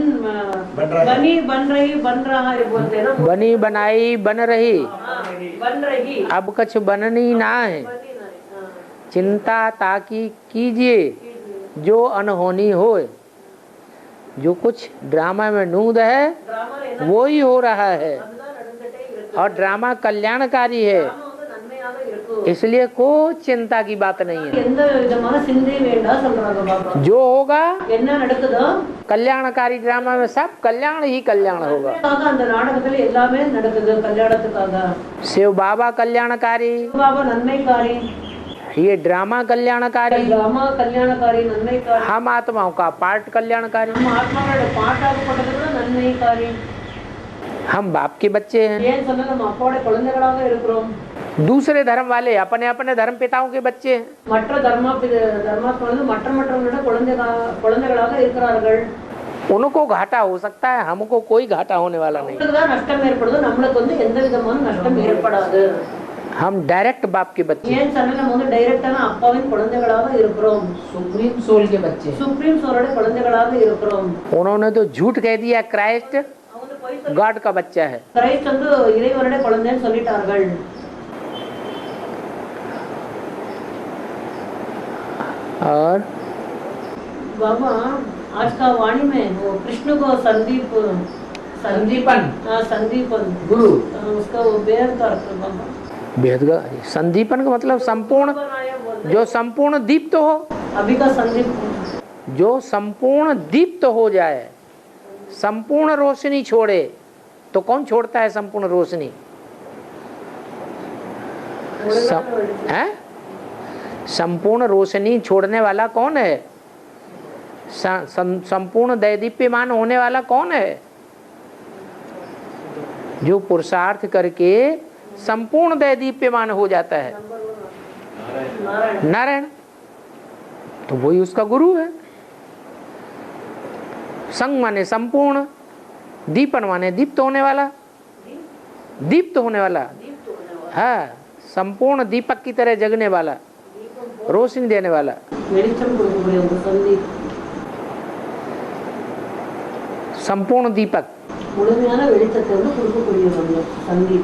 बन रहा है। बनी बन रही बन रहा है बोलते हैं ना। बनी बनाई बन रही, हाँ, बन रही अब कुछ बननी ना है, बनी नहीं, हाँ, चिंता ताकि कीजिए जो अनहोनी होए। जो कुछ ड्रामा में नूद है ड्रामा लेना वो ही हो रहा है, அதுதான் நடந்துட்டே இருக்கு। और ड्रामा कल्याणकारी है, ड्रामा வந்து நன்மையாக இருக்கும்। इसलिए कोई चिंता की बात नहीं है। எந்த விதமான சிந்தை வேண்டாம் சொல்றாங்க பாபா। जो होगा என்ன நடக்குதோ कल्याणकारी ड्रामा में सब कल्याण ही कल्याण होगा। அதுக்காக அந்த நாடகத்துல எல்லாமே நடக்குது கல்யாணத்துக்காக। शिव बाबा कल्याणकारी, பாபா நன்மைக்காரி, ये ड्रामा कल्याणकारी, ड्रामा कल्याणकारी நன்மைக்காரி, हम आत्माओं का पार्ट कल्याणकारी। நம்ம ஆத்மாவோட பாட்டாகப்பட்டது கூட நன்மைக்காரி। हम बाप के बच्चे हैं, ஏன் சொன்னா நம்ம அப்பாவோட குழந்தைகளாக இருக்கிறோம்। दूसरे धर्म वाले अपने अपने धर्म पिताओं के बच्चे हैं। மற்ற தர்மாத்மா வந்து மற்றவர்களோட குழந்தைகளாக இருக்கிறார்கள்। उनको घाटा हो सकता है, हमको कोई घाटा होने वाला नहीं। உங்களுக்கு தான் நஷ்டம் ஏற்படுது, நம்மளுக்கு வந்து எந்த விதமான நஷ்டம் ஏற்படாது। हम डायरेक्ट बाप के बच्चे हैं। ஏன் சொன்னா நம்ம வந்து டைரக்டான அப்பாவின் குழந்தைகளாக இருக்கிறோம்। सुप्रीम सोल के बच्चे। சுப்ரீம் சோரோட குழந்தைகளாக இருக்கிறோம்। उन्होंने तो झूठ कह दिया क्राइस्ट அவங்க போய் गॉड का बच्चा है। கிரைஸ்ட் வந்து இறைவனோட குழந்தைன்னு சொல்லிட்டார்கள்। और बाबा आज का वाणी में वो कृष्ण को संदीपन हाँ संदीपन गुरु उसका वो बेहद का अर्थ बाबा। भेद संदीपन का मतलब संपूर्ण, जो संपूर्ण दीप्त हो, अभी का संदीप जो संपूर्ण दीप्त हो जाए, संपूर्ण रोशनी छोड़े। तो कौन छोड़ता है संपूर्ण रोशनी? हैं? संपूर्ण रोशनी छोड़ने वाला कौन है? संपूर्ण दैदीप्यमान होने वाला कौन है? जो पुरुषार्थ करके संपूर्ण दैदीप्यमान हो जाता है, नारायण। तो वही उसका गुरु है। संग माने संपूर्ण, दीपन माने दीप्त होने वाला, दीप्त होने वाला, हाँ, संपूर्ण दीपक की तरह जगने वाला, रोशनी देने वाला। வெளிச்சம் கொடுக்கக்கூடிய அந்த சந்தி संपूर्ण दीपक முழுமையான வெளிச்சத்தை வந்து கொடுக்கக்கூடிய அந்த சந்தி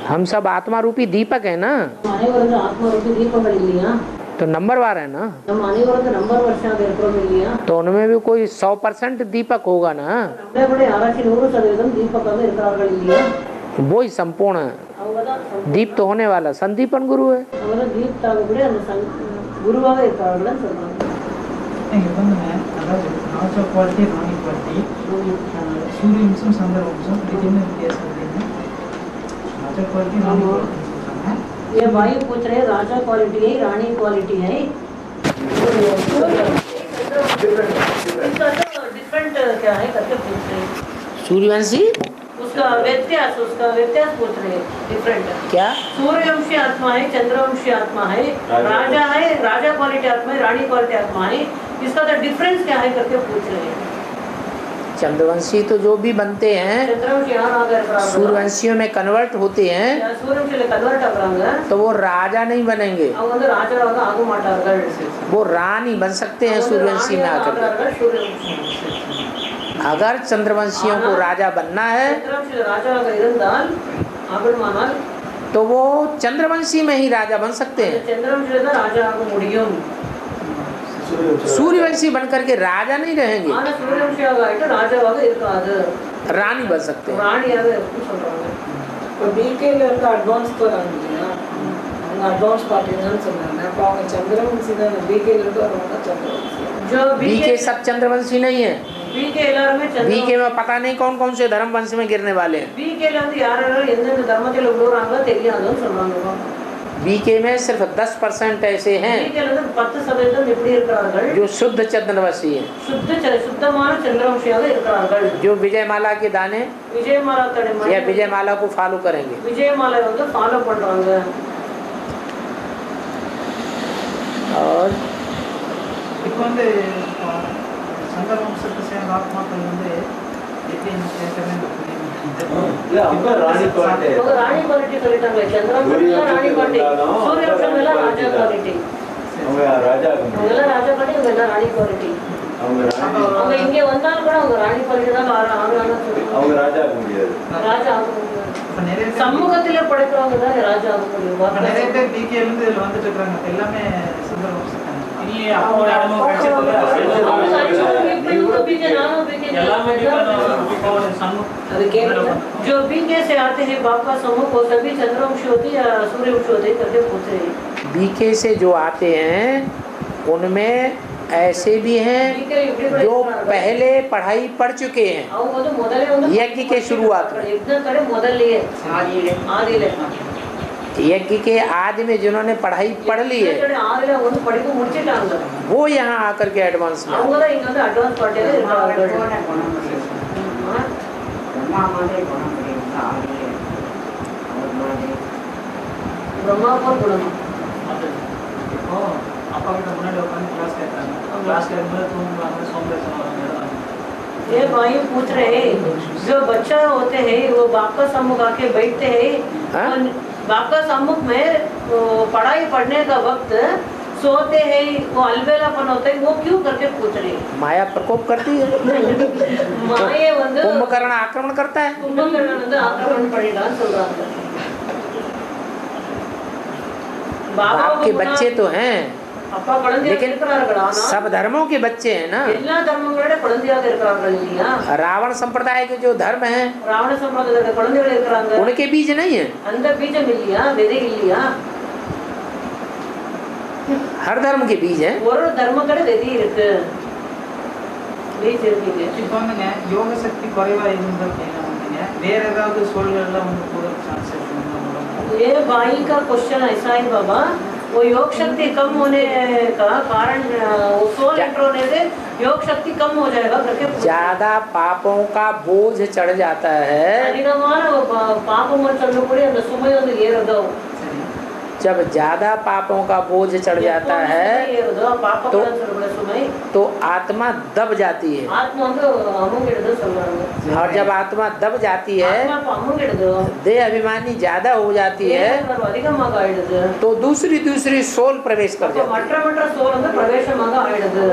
हम सब आत्मा रूपी दीपक है ना அனைவரும் ஆத்மாவுக்கு தீபங்கள் இல்லையா तो नंबरवार है ना நம்ம அனைவரும் நம்பர் வருஷம் இருக்கிறோம் இல்லையா तो उनमें भी कोई 100% दीपक होगा ना நம்மளே கூட யாராச்சும் 100% தீபக்காக இருக்கிறார்கள் இல்லையா वो ही संपूर्ण है அவங்கதான் दीप तो होने वाला संदीपन गुरु है அவங்கதான் தீப்தாக கூட அந்த குருவாக இருக்கிறார்கள்னு சொல்றாங்க இங்கே வந்துங்க அதாவது ராஜா குவாலிட்டி ராணி குவாலிட்டி சூரிய வம்சம் சந்திர வம்சம் இதுக்கு என்ன வித்தியாசம் அப்படின்னு ராஜா குவாலிட்டி ராணி குவாலிட்டி சொல்கிறாங்க ये वायु पूछ रहे राजा क्वालिटी है रानी क्वालिटी है डिफरेंट क्या है करके पूछ रहे हैं सूर्यवंशी उसका व्यत्यास पूछ रहे हैं डिफरेंट क्या सूर्यवंशी आत्मा है चंद्रवंशी आत्मा है राजा क्वालिटी आत्मा है रानी क्वालिटी आत्मा है इसका तो डिफरेंस क्या है करके पूछ रहे हैं चंद्रवंशी तो जो भी बनते हैं चंद्रवंशी यहाँ आ गए सूर्यवंशियों में कन्वर्ट होते हैं सूर्यवंशी कन्वर्ट ஆகுறாங்க तो वो राजा नहीं बनेंगे அவங்க வந்து ராஜாவாக ஆக மாட்டார்கள் वो रानी बन सकते हैं सूर्यवंशी में आकर अगर चंद्रवंशियों को राजा बनना है ராஜாவாக இருந்தால் ஆகணுமானால் तो वो चंद्रवंशी में ही राजा बन सकते हैं चंद्रवंशी தான் ராஜா ஆக முடியும் सूर्यवंशी बनकर के राजा नहीं रहेंगे ஆனா சூரியவம்சியாக ஆயிட்டு ராஜாவாக இருக்காது रानी बन सकते हैं ராணியாக இருக்குன்னு சொல்றாங்க இப்போ பிகேல இருக்க அட்வான்ஸ் போகிறாங்க இல்லையா அவங்க அட்வான்ஸ் பார்ட்டிங்கன்னு சொன்னாங்க அப்போ அவங்க சந்திரவம்சி தான் பிகேல இருந்து வரவங்க சந்திரவம்சி जो बीके सब चंद्रवंशी नहीं है बीके எல்லாரும் बीके में पता नहीं कौन कौन से धर्म वंश में गिरने वाले हैं बीकेல வந்து யார் யார் எந்தெந்த தர்மத்தில் உள்ளவராங்களோ தெரியாதுன்னு சொல்றாங்க बीके में सिर्फ 10% ऐसे हैं बीकेல வந்து 10% எப்படி இருக்கிறார்கள் जो शुद्ध चंद्रवंशी हैं சுத்தமான चंद्रवंशिயாக இருக்கிறார்கள் जो विजयमाला के दाने विजयमाला तड़े या विजयमाला को फॉलो करेंगे विजयमाला வந்து ஃபாலோ பண்றாங்க और இப்போ வந்து சந்திர வம்சத்தை சேர்ந்த ஆத்மாக்கள் வந்து எப்படி கேட்கறேன்னு இல்ல அவங்க ராணி குவாலிட்டி அவங்க ராணி குவாலிட்டி சொல்லிட்டாங்க சந்திரவம்சம் ராணி குவாலிட்டி சூரியவம்சம் எல்லாம் ராஜா குவாலிட்டி அவங்க ராஜா அவங்க எல்லாம் ராஜா குவாலிட்டி அவங்க எல்லாம் ராணி குவாலிட்டி அவங்க ராணி அவங்க இங்க வந்தாலும் கூட அவங்க ராணி குவாலிட்டி தான் ஆகலாம்னு சொல்றாங்க அவங்க ராஜா ஆக முடியாது ராஜா ஆக முடியாது இப்போ நிறைய பேர் சமூகத்திலே படைக்கிறவங்க தான் ராஜா ஆக முடியும் இப்போ நிறைய பேர் பிகே இருந்து இதில் வந்துட்டு இருக்காங்க இப்போ எல்லாமே சந்திர வம்சம் இல்லையே அப்போ அனுபவம் जो बीके से आते हैं बाप का समूह वो सभी चंद्रवंशी होते या सूर्यवंशी होते करके पूछ रहे हैं बीके से जो आते हैं उनमें ऐसे भी हैं जो पहले पढ़ाई पढ़ चुके हैं यज्ञ के शुरुआत में यज्ञ के आदि में जिन्होंने पढ़ाई पढ़ ली है वो यहाँ आकर के एडवांस में அப்பா கிட்ட முன்னாடி உட்காந்து கிளாஸ் கேட்கறாங்க கிளாஸ் கேட்கும்போது தூங்குவாங்க சோம்பேறித்தனம் வராங்க ये भाई पूछ रहे हैं जो बच्चा होते हैं वो बाप का सम्मुख आके बैठते हैं बाप का सम्मुख में पढ़ाई पढ़ने का वक्त सोते हैं वो अलबेलापन होता है वो क्यों करके पूछ रहे हैं माया प्रकोप करती है माये வந்து कुंभकर्ण आक्रमण करता है कुंभकर्ण வந்து ஆக்கிரமணம் பண்ணிடான்னு சொல்றாங்க बाप के बच्चे तो हैं அப்பா குழந்தையாக இருக்கிறார்கள் ஆனா सब धर्मों के बच्चे हैं ना எல்லா தர்மங்களோட குழந்தையாக இருக்கிறார்கள் இல்லையா रावण संप्रदाय के जो धर्म है ராவண சம்பிரதாயத்துல குழந்தைகள் இருக்கிறாங்க उनके बीज नहीं है அந்த பீஜம் இல்லையா விதை இல்லையா हर धर्म के बीज हैं ஒரு தர்மத்தோட விதை இருக்கு பீஜ் இருக்குங்க இப்போ வந்துங்க யோக சக்தி குறைவா இருந்தா அப்படின்னா வந்துங்க வேற ஏதாவது சூழல்ல வந்து கூட சான்ஸ் இருக்கு ये भाई का क्वेश्चन ऐसा है बाबा वो योग शक्ति कम होने का कारण वो सोल एंटर होने से योग शक्ति कम हो जाएगा करके ज्यादा पापों का बोझ चढ़ जाता है அதிகமான பாபம் சொல்லக்கூடிய அந்த சுமை வந்து ஏறுதோ जब ज्यादा पापों का बोझ चढ़ जाता है ஏறுதோ பாப்பங்கள் சொல்ற சுமை तो आत्मा दब जाती है, ஆத்மா வந்து அமுங்கிடுது சொல்றாங்க और जब आत्मा दब जाती है ஆத்மா அமுங்கிடுது देह अभिमानी ज्यादा हो जाती है தேவ அதிகமாக ஆயிடுது तो दूसरी दूसरी सोल प्रवेश कर அப்ப जाती மற்ற மற்ற சோல் வந்து பிரவேசமாக ஆயிடுது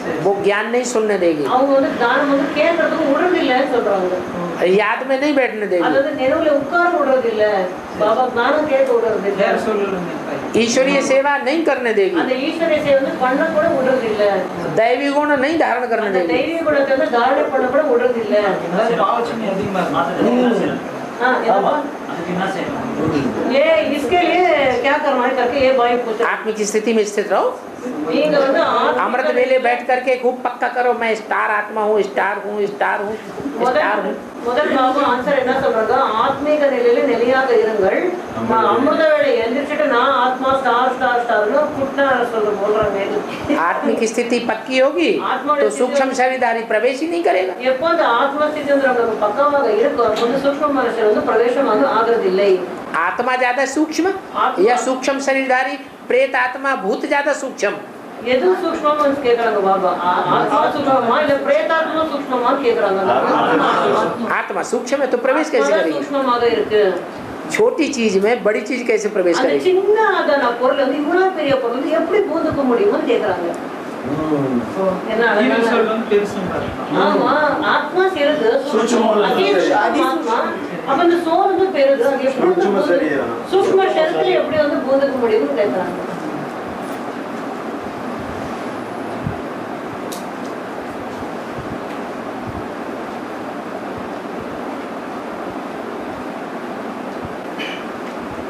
है, वो ज्ञान नहीं सुनने देगी, அவங்க வந்து தானம் வந்து கேட்கறதுக்கு விடுறது இல்லைன்னு சொல்றாங்க याद में नहीं बैठने देगी, அதாவது நினைவுல உட்கார விடுறது இல்ல பாபா தானம் கேட்க விடுறது இல்ல வேற சொல்லணும் ईश्वरीय सेवा नहीं करने देगी, அந்த ஈஸ்வரிய சேவை வந்து பண்ண கூட விடுறது இல்ல दैवी गुण नहीं धारण करने அந்த देगी। தெய்வீக குணத்தை வந்து தாரணை பண்ண கூட விடுறது இல்ல அதாவது பாவச்சனை அதிகமா இருக்கு ये इसके लिए क्या करना है करके ये भाई पूछा आत्मा की स्थिति में स्थित रहो, நீங்க வந்து अमृत वेले बैठ करके खूब पक्का करो मैं स्टार आत्मा हूँ, स्टार हूँ, स्टार हूँ, स्टार हूँ। முதல் பாபு ஆன்சர் என்ன சொல்றாங்க ஆத்மீக நிலையில நிலையாக இருங்கள் அமிர்த வேளை எந்திரிச்சிட்டு நான் ஆத்மா ஸ்டார் ஸ்டார் ஸ்டார்னு குட்னா சொல்றாங்க आत्मा की स्थिति पक्की होगी तो सूक्ष्म शरीरधारी प्रवेश ही नहीं करेगा। எப்போ அந்த ஆத்மஸ்திதி வந்து நமக்கு பக்கமாக இருக்கும் அப்போ வந்து சூக்ஷ்ம மனுஷன் வந்து பிரவேசமாக ஆகிறதில்லை आत्मा ज्यादा सूक्ष्म या सूक्ष्म शरीरधारी प्रेत आत्मा भूत ज्यादा सूक्ष्म, எது சூக்ஷ்மம்னு கேக்குறாங்க பாபா சூக்ஷ்மமா இல்ல பிரேதாத்மா சூக்ஷ்மமான்னு கேக்குறாங்க आत्मा सूक्ष्म है तो प्रवेश कैसे करेगी? சூக்ஷ்மமாக இருக்கு छोटी चीज में बड़ी चीज कैसे प्रवेश அந்த करेगी? சின்ன அதான பொருள் வந்து இவ்வளவு பெரிய பொருள் வந்து எப்படி பூந்துக்க முடியும்னு கேக்குறாங்க என்ன ஈவில் அழகான- சொல் வந்து பெருசுன்னு பாருங்க. ஆமா ஆத்மா சிறுது சூட்சுமம் ஆத்மா அப்ப இந்த சோல் வந்து பெருது அது எப்படி வந்து சூட்சும பூந்து- சரீரம். சூக்ஷ்ம சரீரத்துல எப்படி வந்து பூந்துக்க முடியும்னு கேக்குறாங்க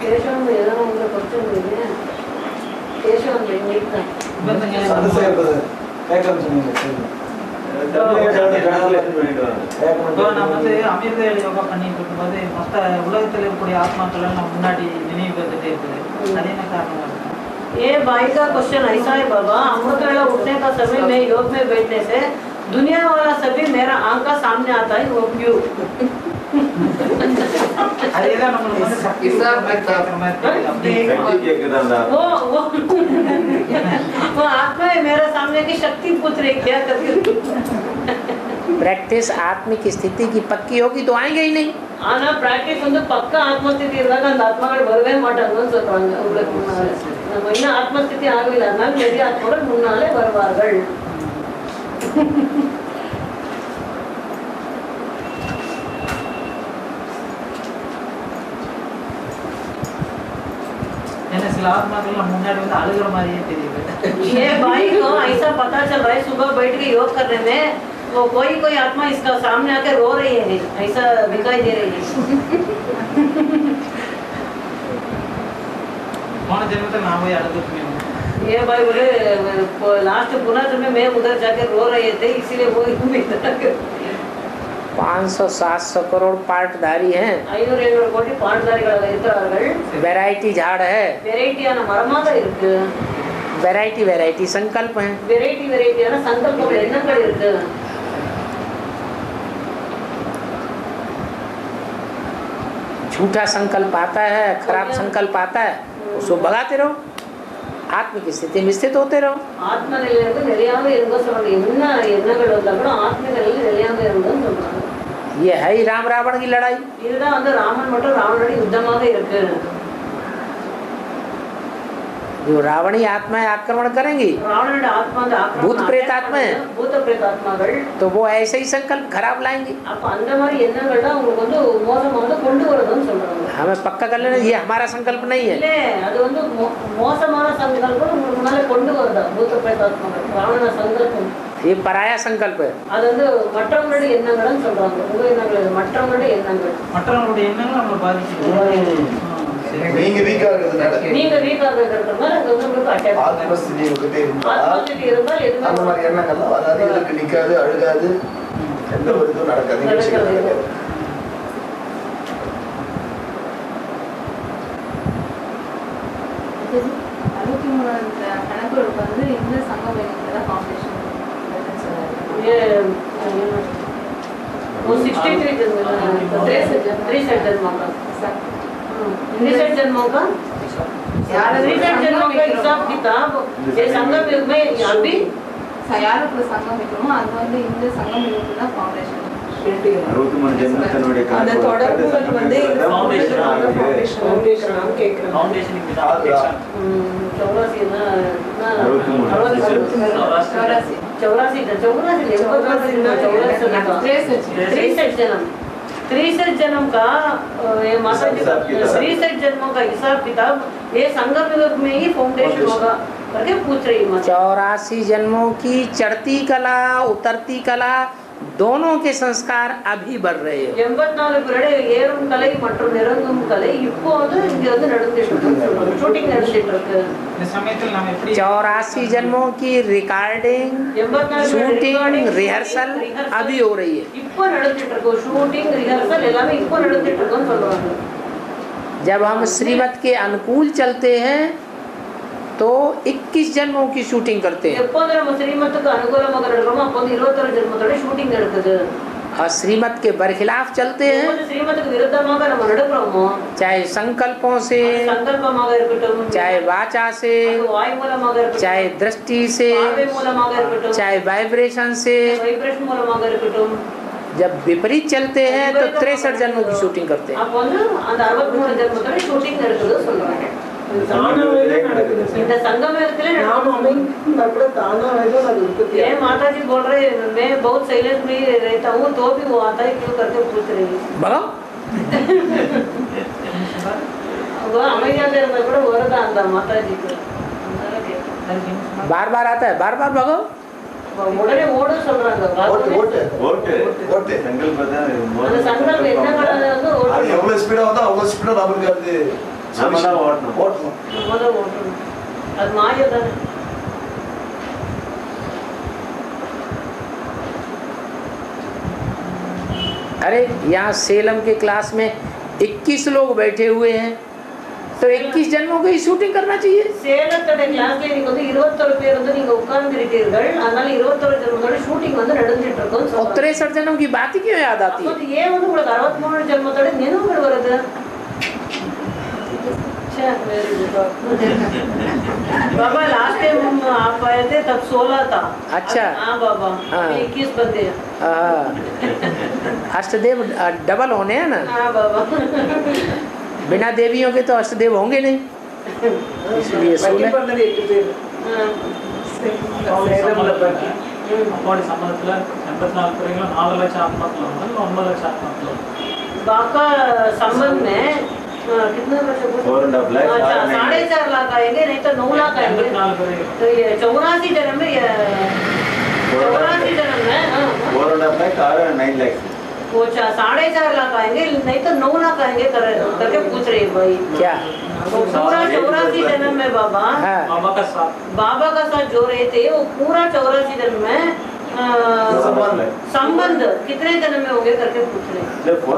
கேசவன் ஏதாவது உங்களை கொஸ்டின் இருக்கு கேசவன் எங்களுக்கு இவங்க அது செய்யறது கேட்கணும்னு சொன்னீங்க இப்போ நம்ம வந்து அமிர்த யோகா பண்ணிட்டு இருக்கும்போது மொத்த உலகத்தில் இருக்கக்கூடிய ஆத்மாக்கள் நம்ம முன்னாடி நினைவு வந்துட்டே இருக்குது அது என்ன காரணமா இருக்கு? ये भाई का क्वेश्चन ऐसा है बाबा अमृत वेला उठने का समय में योग में बैठने से दुनिया वाला सभी मेरा आंख का सामने आता है वो क्यों அதேதான் நம்மளுக்கு வந்து சக்தி கேட்குற மாதிரி தெரியல. அப்படி கேக்குதாண்டா वो वो आत्मा है मेरे सामने की शक्ति पूछ रही क्या करती प्रैक्टिस आत्मिक स्थिति की पक्की होगी तो आएंगे ही नहीं। ஆனா பிராக்டிஸ் வந்து பக்கா ஆத்மஸ்திதி இருந்தாங்க அந்த ஆத்மாக்கள் வரவே மாட்டாங்கன்னு சொல்றாங்க உங்களுக்கு முன்னால நம்ம இன்னும் ஆத்மஸ்திதி ஆகவில்லை அதனால பெரிய ஆத்மாக்கள் முன்னாலே வருவார்கள் ஏன்னா சில ஆத்மாக்கள் நம்ம முன்னாடி வந்து அழுகிற மாதிரியே தெரியுது. ये भाई को ऐसा पता चल रहा है सुबह बैठ के योग करने में वो कोई आत्मा इसका सामने आके रो रही है ऐसा दिखाई दे रही है போன ஜென்மத்தில் நான் போய் அழுதுட்டு ये भाई बोले लास्ट पुनर्जन्म में मैं उधर जाके रो रहे थे इसीलिए वो 500-700 करोड़ पार्टधारी हैं, 500 கோடி பாண்டதாரிகளாக இருக்கிறார்கள் वैरायटी झाड़ है, வெரைட்டியான மரமாக இருக்கு वैरायटी वैरायटी संकल्प हैं। வெரைட்டியான சங்கல்பங்கள் எண்ணங்கள் இருக்கு झूठा संकल्प आता है, खराब संकल्प आता है, उसको भगाते रहो, आत्म की स्थिति में स्थित होते रहो। ஆத்ம நிலையிலிருந்து நிலையாக இருங்க சொல்றாங்க என்ன எண்ணங்கள் வந்தா கூட ஆத்ம நிலையில நிலையாக இருங்கன்னு சொல்றாங்க ये है ही राम रावण की लड़ाई। இதுதான் வந்து ராமன் மற்றும் ராவணனுடைய யுத்தமாக இருக்கு जो रावणी आत्माएं आक्रमण करेंगी ராவணனுடைய ஆத்மா வந்து ஆக்ரமணம் भूत प्रेत आत्मा है। பூத பிரேத ஆத்மாக்கள் तो वो ऐसे ही संकल्प खराब लाएंगी। அப்ப அந்த மாதிரி எண்ணங்கள் தான் உங்களுக்கு வந்து மோசமா வந்து கொண்டு வருதுன்னு சொல்றாங்க हमें पक्का कर लेना ये हमारा संकल्प नहीं है। இல்ல அது வந்து மோசமான சங்கல்பம் உங்களுக்கு முன்னால கொண்டு வருதா பூத பிரேத ஆத்மாக்கள் ராவணன சங்கல்பம் ये पराया संकल्प है। அது வந்து மற்றவங்களுடைய எண்ணங்கள்னு சொல்றாங்க உங்க எண்ணங்கள் இல்ல, மற்றவங்களுடைய எண்ணங்கள் மற்றவங்களுடைய எண்ணங்கள் நம்மளை பாதிக்குது. நீங்க வீக்கா இருக்கிறதுனால நீங்க வீக்காக இருக்கிற மாதிரி அது வந்து உங்களுக்கு அட்டாக் ஆத்மஸ்திதி உங்ககிட்ட இருந்தா ஆத்மஸ்திதி இருந்தால் அந்த எதுவுமே மாதிரி எண்ணங்கள்லாம் வராது, இதுக்கு நிக்காது, அழுகாது, எந்த ஒரு இதுவும் நடக்காது, நிகழ்ச்சிகள் நடக்காது. அறுபத்தி மூணாவது கணக்குகளுக்கு வந்து இந்த சங்கம் தான் காம்படிஷன் ये वो 63 जन्म का 3 सेट जन्मों का हिंदी सेट जन्मों का रीसेंट जन्मों का हिसाब किताब ये संगम युग में अभी யாருக்கு சங்கம் வைக்கிறோமோ அது வந்து இந்த சங்கம் யுகத்துல தான் ஃபவுண்டேஷன். 63 ஜென்மத்தினுடைய அந்த தொடர்புகள் வந்து ஃபவுண்டேஷன் ஃபவுண்டேஷன் கேக்குறேன். ஃபவுண்டேஷனுக்கு தான் चौरासी ना 63 जन्म का ये माता जी का 63 जन्मों का हिसाब किताब ये संगम युग में ही फाउंडेशन होगा करके पूछ रही माता। 84 जन्मों की चढ़ती कला उतरती कला दोनों के संस्कार अभी बढ़ रहे हो। 84 பிறகு ஏறும் கலை மற்றும் இறங்கும் கலை இப்போ வந்து இங்க வந்து நடந்துட்டு இருக்கு, ஷூட்டிங் நடந்துட்டு இருக்கு। இந்த சமயத்தில் நாம் எப்படி 84 जन्मों की रिकॉर्डिंग 84 शूटिंग रिहर्सल अभी हो रही है। இப்போ நடந்துட்டு இருக்கு, ஷூட்டிங் ரிஹர்சல் எல்லாமே இப்போ நடந்துட்டு இருக்குன்னு சொல்றாங்க। जब हम श्रीमत के अनुकूल चलते हैं तो 21 जन्मों की शूटिंग करते हैं எப்போது நம்ம ஸ்ரீமத்துக்கு அனுகூலமாக நடக்கிறோமோ அப்போ 21 ஜென்மத்தோட ஷூட்டிங் நடக்குது। और श्रीमत के बरखिलाफ चलते हैं எப்போது ஸ்ரீமத்துக்கு விருத்தமாக நம்ம நடக்கிறோமோ चाहे संकल्पों से சங்கல்பமாக இருக்கட்டும், चाहे वाचा से அது வாய் மூலமாக இருக்கட்டும், चाहे दृष्टि से பார்வை மூலமாக இருக்கட்டும், चाहे वाइब्रेशन से வைப்ரேஷன் மூலமாக இருக்கட்டும், जब विपरीत चलते हैं तो 63 जन्मों की शूटिंग करते हैं। அப்போ வந்து அந்த 63 ஜென்மத்தோட ஷூட்டிங் நடக்குது சொல்றாங்க। இந்த संगमयुगத்திலே नाम அமைந்தா கூட தானாவே தான் அது உற்பத்தி ये माता जी बोल रहे मैं बहुत साइलेंट में रहता हूँ तो भी वो आता है क्यों करके पूछ रही है। भगो वो அமைதியாக இருந்தா கூட வருதா அந்த மாதா ஜிக்கு बार बार आता है बार बार भगो உடனே ஓட சொல்றாங்க। ஓட்டு ஓட்டு ஓட்டு ஓட்டு சங்கல்பத்தை அந்த சங்கல்பம் என்ன பண்ணது வந்து அது ஓட்டு எவ்வளவு ஸ்பீடா வந்தா அவ்வளவு ஸ்பீடா நமக்கு அது நம்ம தான் ஓட்டணும். ஓட்டணும். முதல்ல ஓட்டணும், அது மாய தானே। अरे यहाँ सेलम के क्लास में 21 लोग बैठे हुए हैं तो 21 जन्मों की शूटिंग करना चाहिए। சேலத்தோட கிளாஸ்ல நீங்க வந்து 21 பேர் வந்து நீங்க உட்கார்ந்து இருக்கீர்கள், அதனால 21 ஜென்மத்தோட ஷூட்டிங் வந்து நடந்துட்டு இருக்குன்னு और சொல்றாங்க। 63 जन्मों की बात ही क्यों याद आती है? அப்போ ஏன் வந்து உங்களுக்கு 63 ஜென்மத்தோட நினைவுகள் வருது? अच्छा वेरी गुड बाबा लास्ट टाइम हम आप आए थे तब 16 था। अच्छा। हाँ बाबा हाँ। अभी 21 बंदे हैं। अष्टदेव डबल होने हैं ना, हाँ बाबा बिना देवियों के तो अष्टदेव होंगे नहीं, इसलिए 16 பண்ணது 8 பேர் हाँ। சேலம்ல பாக்கி அப்பாடி சம்பந்தத்துல 84 பேருங்களும் 4 லட்சம் ஆத்மாக்கள் வந்து 9 லட்சம் ஆத்மாக்கள் बाका संबंध में कितने वर्ष 4.5 लाख 4.5 लाख आएंगे, नहीं तो 9 लाख आएंगे। 84 பேர் तो ये 84 जन्म में 84 जन्म में 4.5 लाख और 9 लाख वो 4.5 लाख आएंगे, नहीं तो 9 लाख आएंगे करके पूछ रही है भाई। क्या तो पूरा 84 जन्म में बाबा हाँ बाबा का साथ बाबा का साथ जो रहे थे वो पूरा 84 जन्म में संबंध कितने जन्म में होंगे करके पूछ रहे हैं।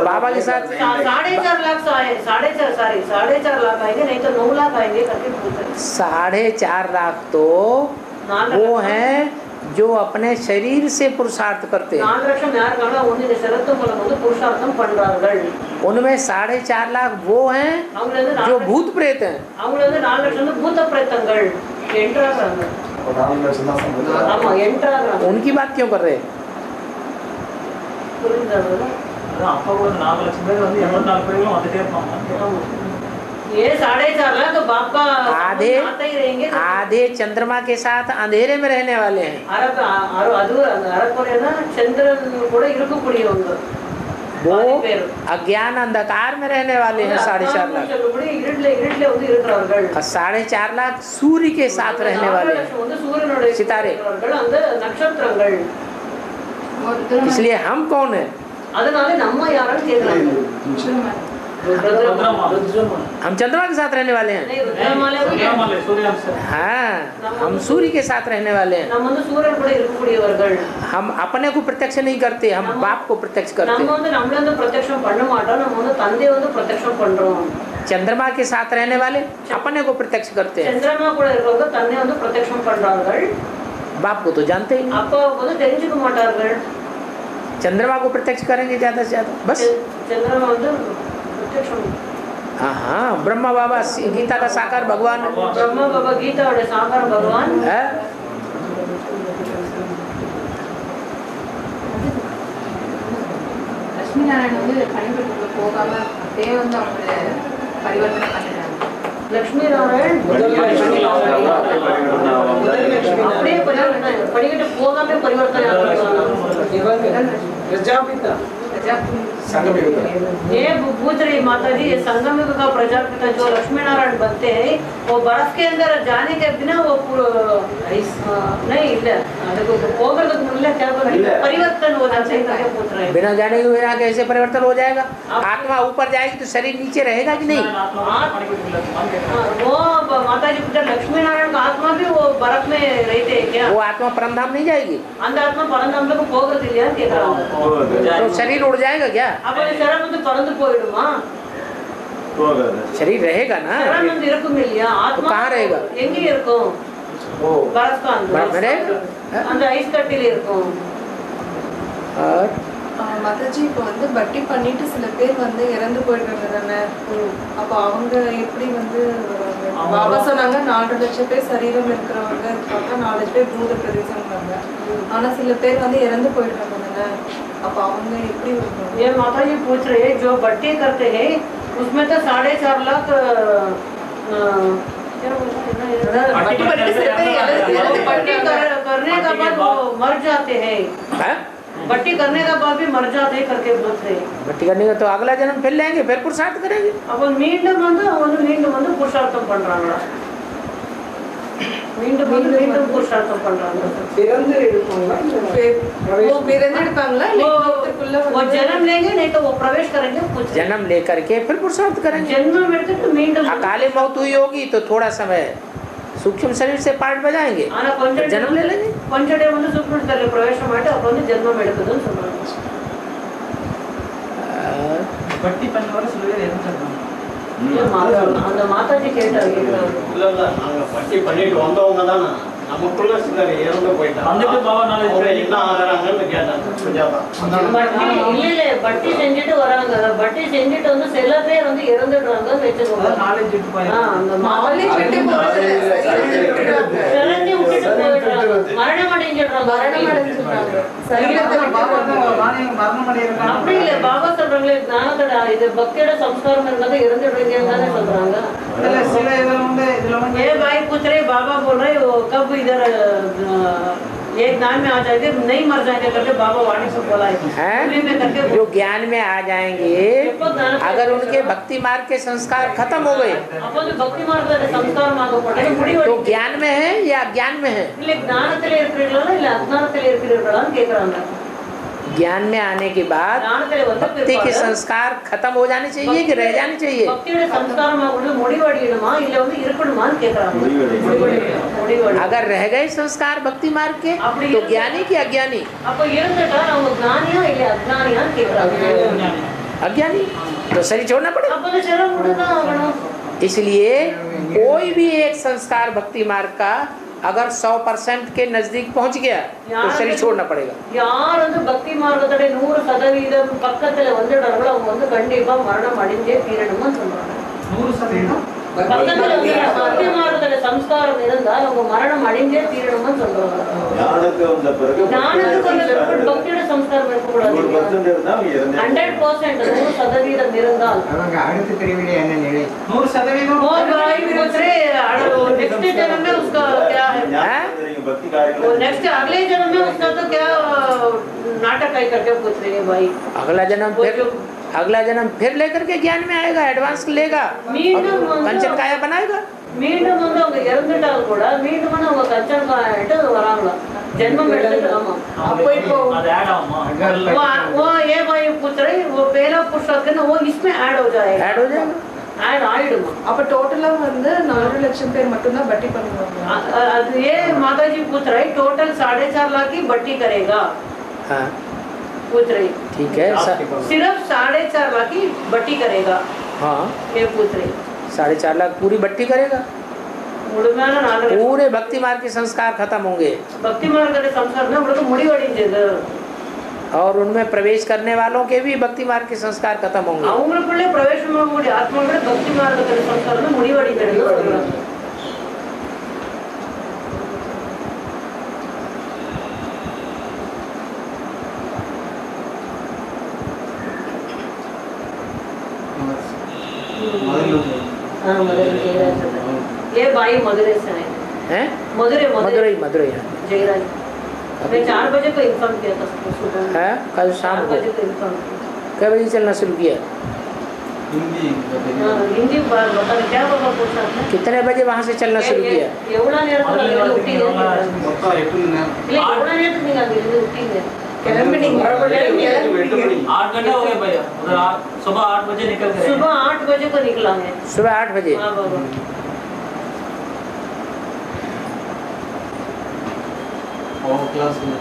बाबा के साथ 4.5 लाख से आए 4.5 लाख आएंगे, नहीं तो 9 लाख आएंगे करके पूछ रहे हैं। 4.5 लाख तो 4 वो हैं जो अपने शरीर से पुरुषार्थ करते हैं, 4 லட்சம் யாருக்காக ஒன்றிய சிரத்து மூலம் வந்து புருஷார்த்தம் பண்றார்கள்। उनमें 4.5 लाख वो हैं அவங்கள வந்து जो भूत प्रेत हैं। 4 லட்சம் வந்து பூத பிரேத்தங்கள் என்ட்ராகிறாங்க। ஒரு 4 லட்சம் தான் சம்பந்தம். ஆமா என்ட்ராகிறாங்க। उनकी बात क्यों कर रहे हैं? புரியுதுங்களா? அதான் அப்பா கூட 4 லட்சம் பேர் வந்து 84 பேருங்களும் வந்துட்டே இருப்பாங்க। ஆமா। ये 4.5 लाख तो बाप का आधे आते ही रहेंगे। आधे चंद्रमा के साथ अंधेरे में रहने वाले हैं, அரபு அது அந்த அரபுனா சந்திரன் கூட இருக்கக்கூடியவங்க वो பாதி பேர் अज्ञान अंधकार में रहने वाले हैं 4.5 लाख, சொல்லக்கூடிய இருட்ல வந்து இருக்கிறார்கள்। और 4.5 लाख सूर्य के साथ रहने वाले हैं। வந்து சூரியனுடைய சித்தாரே। இருக்கிறார்கள், அந்த நட்சத்திரங்கள்। इसलिए हम कौन है? அதனால நம்ம யாரும் கேக்குறாங்க। रुद्रमाला हम चंद्रमा के साथ रहने वाले हैं। नहीं, रुद्रमाला கூட சூரியமாலை சூரியவம்ச हाँ, हम सूर्य के साथ रहने वाले हैं। நம்ம வந்து சூரியன் கூட இருக்கக்கூடியவர்கள்। हम अपने को प्रत्यक्ष नहीं करते, हम बाप को प्रत्यक्ष करते நம்ம हैं। வந்து நம்மள வந்து பிரத்யக்ஷம் பண்ண மாட்டோம், நம்ம வந்து தந்தையை வந்து பிரத்யக்ஷம் பண்றோம்। चंद्रमा के साथ रहने वाले अपने को प्रत्यक्ष करते हैं, சந்திரமா கூட இருக்கவங்க தந்தையை வந்து பிரத்யக்ஷம் பண்றார்கள், बाप को तो जानते ही नहीं। அப்பா வந்து தெரிஞ்சுக்க மாட்டார்கள்। चंद्रमा को प्रत्यक्ष करेंगे ज्यादा से ज्यादा बस। சந்திரமா வந்து பிரத்யக்ஷம் हाँ हाँ, ब्रह्मा बाबा गीता का साकार भगवान ब्रह्मा बाबा गीता साकार भगवान है। லட்சுமி நாராயணன் வந்து பணிபெற்றுக்குள்ள போகாம அப்படியே வந்து அவங்க பரிவர்த்தனை பண்ணிடுறாங்க. லட்சுமி நாராயண் அப்படியே படிக்கிட்டு போகாம பரிவர்த்தனை प्रजापिता ये पूछ रही माता जी, ये संगम का प्रजापिता जो लक्ष्मी नारायण बनते हैं वो बर्फ के अंदर जाने के बिना वो नहीं क्या परिवर्तन हो जाता है पूछ रहे हैं। बिना जाने के बिना कैसे परिवर्तन हो जाएगा? आत्मा ऊपर जाएगी तो शरीर नीचे रहेगा कि नहीं? वो माता जी पूछा लक्ष्मी नारायण का आत्मा भी वो बर्फ में रहते हैं क्या? वो आत्मा परमधाम नहीं जाएगी अंदर आत्मा परमधाम को போகிறது இல்லையா கேக்குறாங்க. तो शरीर उड़ जाएगा क्या? அப்ப சரம் வந்து பறந்து போயிடுமா? शरीर रहेगा ना? சரம் வந்து இருக்கும் இல்லையா? ஆத்மா कहाँ रहेगा? எங்க இருக்கும்? बर्फ का बर्फ में अंदर रहेगा। அந்த ஐஸ் கட்டில இருக்கும். और மாதாஜி இப்போ வந்து பட்டி பண்ணிட்டு சில பேர் வந்து இறந்து போயிடுறாங்க தானே. அப்போ அவங்க எப்படி வந்து பாபா சொன்னாங்க 4 லட்சம் பேர் சரீரம் இருக்கிறவங்க பார்த்தா 4 லட்சம் பேர் பூத பிரதேசம்னாங்க. ஆனா சில பேர் வந்து இறந்து போயிடுறாங்க தானே. அப்போ அவங்க எப்படி வருவாங்க? ये माता जी पूछ रहे हैं जो बट्टी करते हैं उसमें तो 4.5 लाख பட்டி பண்ணிட்டு சில பேர் இறந்து बट्टी करने का बाद वो मर जाते हैं। हैं? बट्टी करने का बाद भी मर जाते हैं करके बोलते हैं। भट्टी करने का तो अगला जन्म फिर लेंगे, फिर पुरुषार्थ करेंगे। அப்போ மீண்டும் வந்து புருஷார்த்தம் பண்றாங்க. மீண்டும் புருஷார்த்தம் பண்றாங்க. பிறந்து எடுப்பாங்களா वो பிறந்து எடுப்பாங்களா இல்ல இன்னொருத்தருக்குள்ள वो जन्म लेंगे नहीं तो वो प्रवेश करेंगे कुछ जन्म लेकर के फिर पुरुषार्थ करेंगे। जन्म में तो மீண்டும் अकाले मौत हुई होगी तो थोड़ा समय सूक्ष्म शरीर से पार्ट बजाएंगे, ஆனா கொஞ்சம் जन्म ले लेंगे। கொஞ்ச டே வந்து சுப்ரமணியத்துல பிரவேசம் ஆயிட்டு அப்ப வந்து ஜென்மம் எடுக்குதுன்னு சொல்றாங்க. பட்டி பண்ணவரை சில பேர் இறந்துட்டாங்க. அந்த மாதாஜி கேட்டாங்க. இல்ல நாங்க பட்டி பண்ணிட்டு வந்தவங்க தானே நமக்குள்ள சிலர் இறந்து போயிட்டாங்க. வந்துட்டு பாபா நாளைக்கு அவங்க என்ன ஆகுறாங்கன்னு கேட்டாங்க. சுஜாதா இல்ல பட்டி செஞ்சுட்டு வராங்க. பட்டி செஞ்சுட்டு வந்து சில பேர் வந்து இறந்துடுறாங்க வச்சுக்கோங்க. நாலேஜ் விட்டு போய் அந்த நாலேஜ் விட்டு போறது சிறந்தி விட்டுட்டு போயிடுறாங்க. மரணம் அடைஞ்சிடுறாங்க. சரீரத்தை பாபா தான் மரணம் அடைகிறாங்க. அப்படி இல்ல பாபா சொல்றாங்களே ஞானத்தோட இது பக்தியோட சம்ஸ்காரம் இருந்தா இறந்துடுறீங்கன்னு தானே சொல்றாங்க. இல்ல சில இதுல வந்து ये भाई पूछ रहे बाबा बोल रहे वो कब इधर एक ज्ञान में आ जाएंगे नहीं मर जाएंगे करके बाबा वाणी से बोला है में करके जो ज्ञान में आ जाएंगे, अगर उनके भक्ति मार्ग के संस्कार खत्म हो गए अपन भक्ति मार्ग संस्कार मार्ग पड़े मुड़ी तो ज्ञान में है या अज्ञान में है? இல்ல ஞானத்திலே இருக்கிறீர்களா இல்ல அஜ்ஞானத்திலே இருக்கிறீர்களான்னு கேக்குறாங்க. ज्ञान में आने के बाद ஞானத்திலே வந்து भक्ति के संस्कार खत्म हो जाने चाहिए कि रह जाने चाहिए? பக்தியோட சம்ஸ்காரமாக வந்து முடிவடையணுமா இல்ல வந்து இருக்கணுமான்னு கேக்குறாங்க. முடிவடை अगर रह गए संस्कार भक्ति मार्ग के तो ज्ञानी कि अज्ञानी? அப்ப இருந்துட்டா அவங்க ஞானியா இல்ல அஜ்ஞானியான்னு கேக்குறாங்க. अज्ञानी तो शरीर छोड़ना पड़ेगा। அப்ப வந்து சரம் விட்டுதான் ஆகணும். इसलिए कोई भी एक संस्कार भक्ति मार्ग का अगर 100% के नजदीक पहुंच गया तो शरीर छोड़ना पड़ेगा। யார் வந்து பக்தி மார்க்கத்தோட 100% பக்கத்துல வந்துடுறாங்களோ அவங்க வந்து கண்டிப்பா மரணம் அடைஞ்சே தீரணும்னு சொல்றாங்க. 100% பக்கத்துல வந்து பக்தி மார்க்கத்தோட சம்ஸ்காரம் இருந்தால் அவங்க மரணம் அடைஞ்சே தீரணும்னு சொல்றாங்க. ஞானத்துக்கு வந்த பிறகு ஞானத்துக்கு வந்த பிறகு பக்தியோட சம்ஸ்காரம் இருக்கக்கூடாது. 100% இருந்தா அவங்க இறந்தே 100% 100% இருந்தால் அடுத்த பிரிவிலே என்ன நிலை? 100% वो भाई पूछ रहे नेक्स्ट जन्म में उसका क्या है? भक्ति वो कार्य नेक्स्ट अगले जन्म में उसका तो क्या नाटक है करके पूछ रहे हैं भाई. अगला जन्म फिर लेकर के ज्ञान में आएगा, एडवांस लेगा और कंचन काया बनाएगा। மீண்டும் வந்து அவங்க இறந்துட்டாலும் கூட மீண்டும் வந்து அவங்க கச்சன் ஆயிட்டு வராங்களாம். ஜென்மம் எடுத்துட்டு ஆமா. அப்போ இப்போ அது ஆட் ஆகுமா? वो ये भाई पूछ रहे वो पहला पुरुषार्थ है ना वो इसमें ऐड हो जाएगा. ऐड हो जाएगा, ऐड ஆயிடுமா? அப்ப டோட்டலா வந்து 4 லட்சம் பேர் மட்டும் தான் பட்டி பண்ணுவாங்க. அது ये माताजी पूछ रहे टोटल 4.5 लाख की बट्टी करेगा. हाँ पूछ रही ठीक है। सिर्फ 4.5 लाख की बट्टी करेगा. हाँ ये पूछ रही 4.5 लाख पूरी भट्टी करेगा। முழுமையான 4 पूरे भक्ति मार्ग के संस्कार खत्म होंगे। பக்தி மார்க்கத்தோட சம்ஸ்காரம் தான் உங்களுக்கு முடிவடைஞ்சது. और उनमें प्रवेश करने वालों के भी भक्ति मार्ग के संस्कार खत्म होंगे। அவங்களுக்குள்ளே பிரவேசமாகக்கூடிய ஆத்மாவோட பக்தி மார்க்கத்தில் சம்ஸ்காரம் முடிவடைகிறது சொல்றாங்க. ये भाई मदुरै से आए हैं? मदुरै मदुरई मदुरई जयराज मैं 4 बजे को इन्फॉर्म किया था सुबह है। कल शाम 4 को बजे को इन्फॉर्म किया। कै बजे चलना शुरू किया? हिंदी बता क्या बाबा पूछा आपने? कितने बजे वहाँ से चलना शुरू किया? எவ்வளவு நேரத்துல நீங்க விட்டீங்க? மொத்தம் 8 மணி நேரம். இல்ல எவ்வளவு நேரத்துக்கு நீங்க அங்க இருந்து விட்டீங்க? கிளம்பி நீங்க மறுபடியும் 8 மணி 8 घंटे हो गए भैया, उधर सुबह 8 बजे निकल गए। सुबह 8 बजे को निकलांगे। सुबह 8 बजे। हाँ बाबा। और क्लास में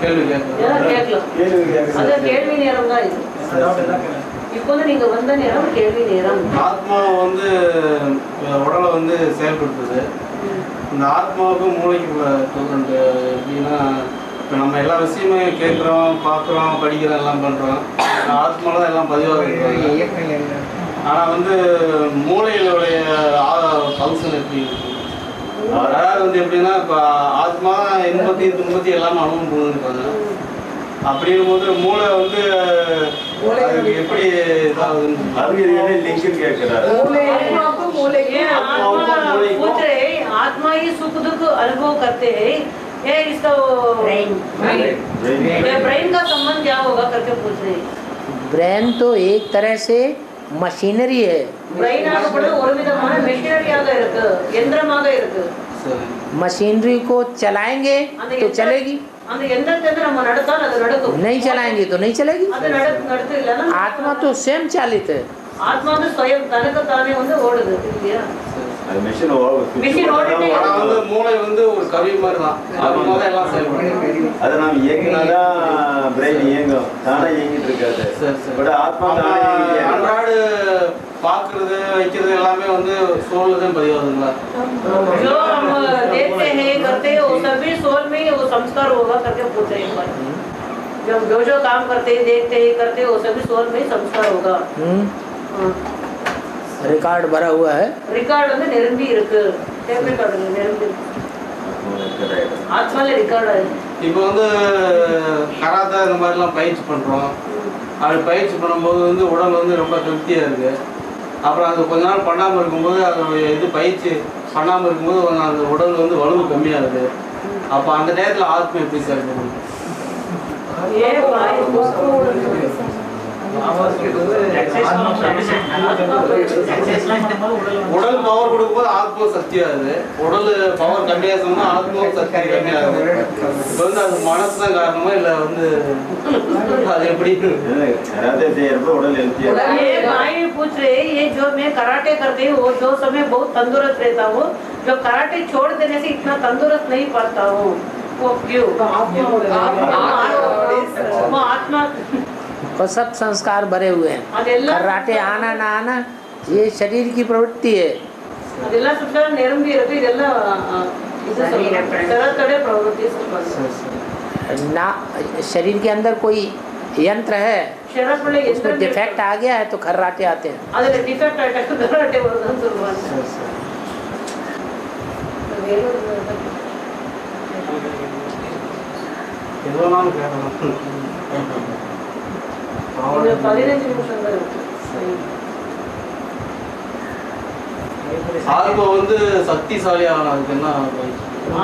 கேள்வி அது கேள்வி நேரம் தான் இது. இப்போது நீங்க வந்த நேரம் கேள்வி நேரம். ஆத்மா வந்து உடலை வந்து செயல்படுத்துது. இந்த ஆத்மாவுக்கு மூளைக்கு டிஃபரெண்ட் எப்படின்னா, இப்போ நம்ம எல்லா விஷயமே கேட்குறோம், பார்க்குறோம், படிக்கிறோம், எல்லாம் பண்ணுறோம். ஆத்மாவில் தான் எல்லாம் பதிவாக இருக்கிறாங்க. ஆனால் வந்து மூளையிலுடைய ஃபங்க்ஷன் எப்படி இருக்கும்? அதாவது வந்து எப்படின்னா, இப்போ ஆத்மா இன்பத்தையும் துன்பத்தையும் எல்லாமே அனுபவம் போகுதுன்னு அப்படின்னும் போது மூளை வந்து அதுக்கு எப்படி இதாகுதுன்னு आत्मा ही सुख दुख अनुभव करते हैं, ये इसका ब्रेन का संबंध क्या होगा करके पूछ रहे हैं। ब्रेन तो एक तरह से मशीनरी है। ब्रेन ஆகப்பட்ட ஒரு விதமான மெஷினரியாக இருக்கு, யந்திரமாக இருக்கு. मशीनरी को चलाएंगे तो चलेगी, அந்த யந்திரத்தை நம்ம நடத்தால் அது நடக்கும். नहीं चलाएंगे तो नहीं चलेगी। அது நடத்து இல்லனா आत्मा तो स्वयं चालित है। ஆத்மா வந்து स्वयं தனக்கு தானே வந்து ஓடுது இல்லையா? அது மெஷின் ஓடுது. ஆனா வந்து மூளை வந்து ஒரு கவி மாதிரி தான். அது மாதிரி எல்லாம் செயல்படும். அதை நாம் இயங்கினாதான் பிரெயின் இயங்கும், தானே இயங்கிட்டு இருக்காது. பட் ஆத்மா அன்றாடு பார்க்கறது வைக்கிறது எல்லாமே வந்து சோல்ல தான் பதிவாகுதுங்களா? जो हम देखते हैं करते हैं वो सभी सोल में वो संस्कार होगा करके पूछ रहे हैं। जब जो काम करते हैं देखते हैं करते हैं वो सभी सोल में संस्कार होगा। रिकॉर्ड भरा हुआ है। रिकॉर्ड வந்து நிரம்பி இருக்கு. டேப் ரெக்கார்ட் நிரம்பி ஆத்மால ரெக்கார்ட் ஆயிருக்கு. இப்போ வந்து கராத்தே இந்த மாதிரிலாம் பயிற்சி பண்ணுறோம். அப்படி பயிற்சி பண்ணும்போது வந்து உடல் வந்து ரொம்ப திருப்தியாக இருக்குது. அப்புறம் அது கொஞ்ச நாள் பண்ணாமல் இருக்கும்போது அதனுடைய இது பயிற்சி பண்ணாமல் இருக்கும்போது அந்த உடல் வந்து வலு கம்மியாகுது. அப்போ அந்த நேரத்தில் ஆத்மா எப்படி செயல்படும்? உடல் பவர் கொடுக்கும்போது ஆத்மா சக்தியாகுது. உடல் பவர் கம்மியாகுதுன்னா ஆத்மா சக்தி கம்மியாகுது. இப்போ வந்து அது மனசு தான் காரணமா இல்லை வந்து அது எப்படி उड़ल ये भाई पूछ रहे ये जो मैं कराटे करते हूँ वो जो समय बहुत तंदुरुस्त रहता हूँ, जो कराटे छोड़ देने से इतना तंदुरुस्त नहीं पाता हूँ, वो क्यों? वो आत्मा तो सब संस्कार भरे हुए हैं। कराटे आना ना आना ये शरीर की प्रवृत्ति है। ಅದೆಲ್ಲ ಸುತ್ತ ನೆರಂಬಿ ಇರುತ್ತೆ, ಇದೆಲ್ಲ ತಡೆ ಪ್ರವೃತ್ತಿ ना शरीर के अंदर कोई यंत्र है उसमें डिफेक्ट आ गया है तो खर्राटे आते हैं। ಅದರಲ್ಲಿ ಡಿಫೆಕ್ಟ್ ಆಯ್ತು ಕರಾಟೆ ಬರೋದು ಅಂತ சொல்றாங்க. எதுவானாலும் கேட்கலாம். 15 நிமிஷம் இருக்கு. ஆத்மா வந்து சக்திசாலி ஆனதுக்கு என்ன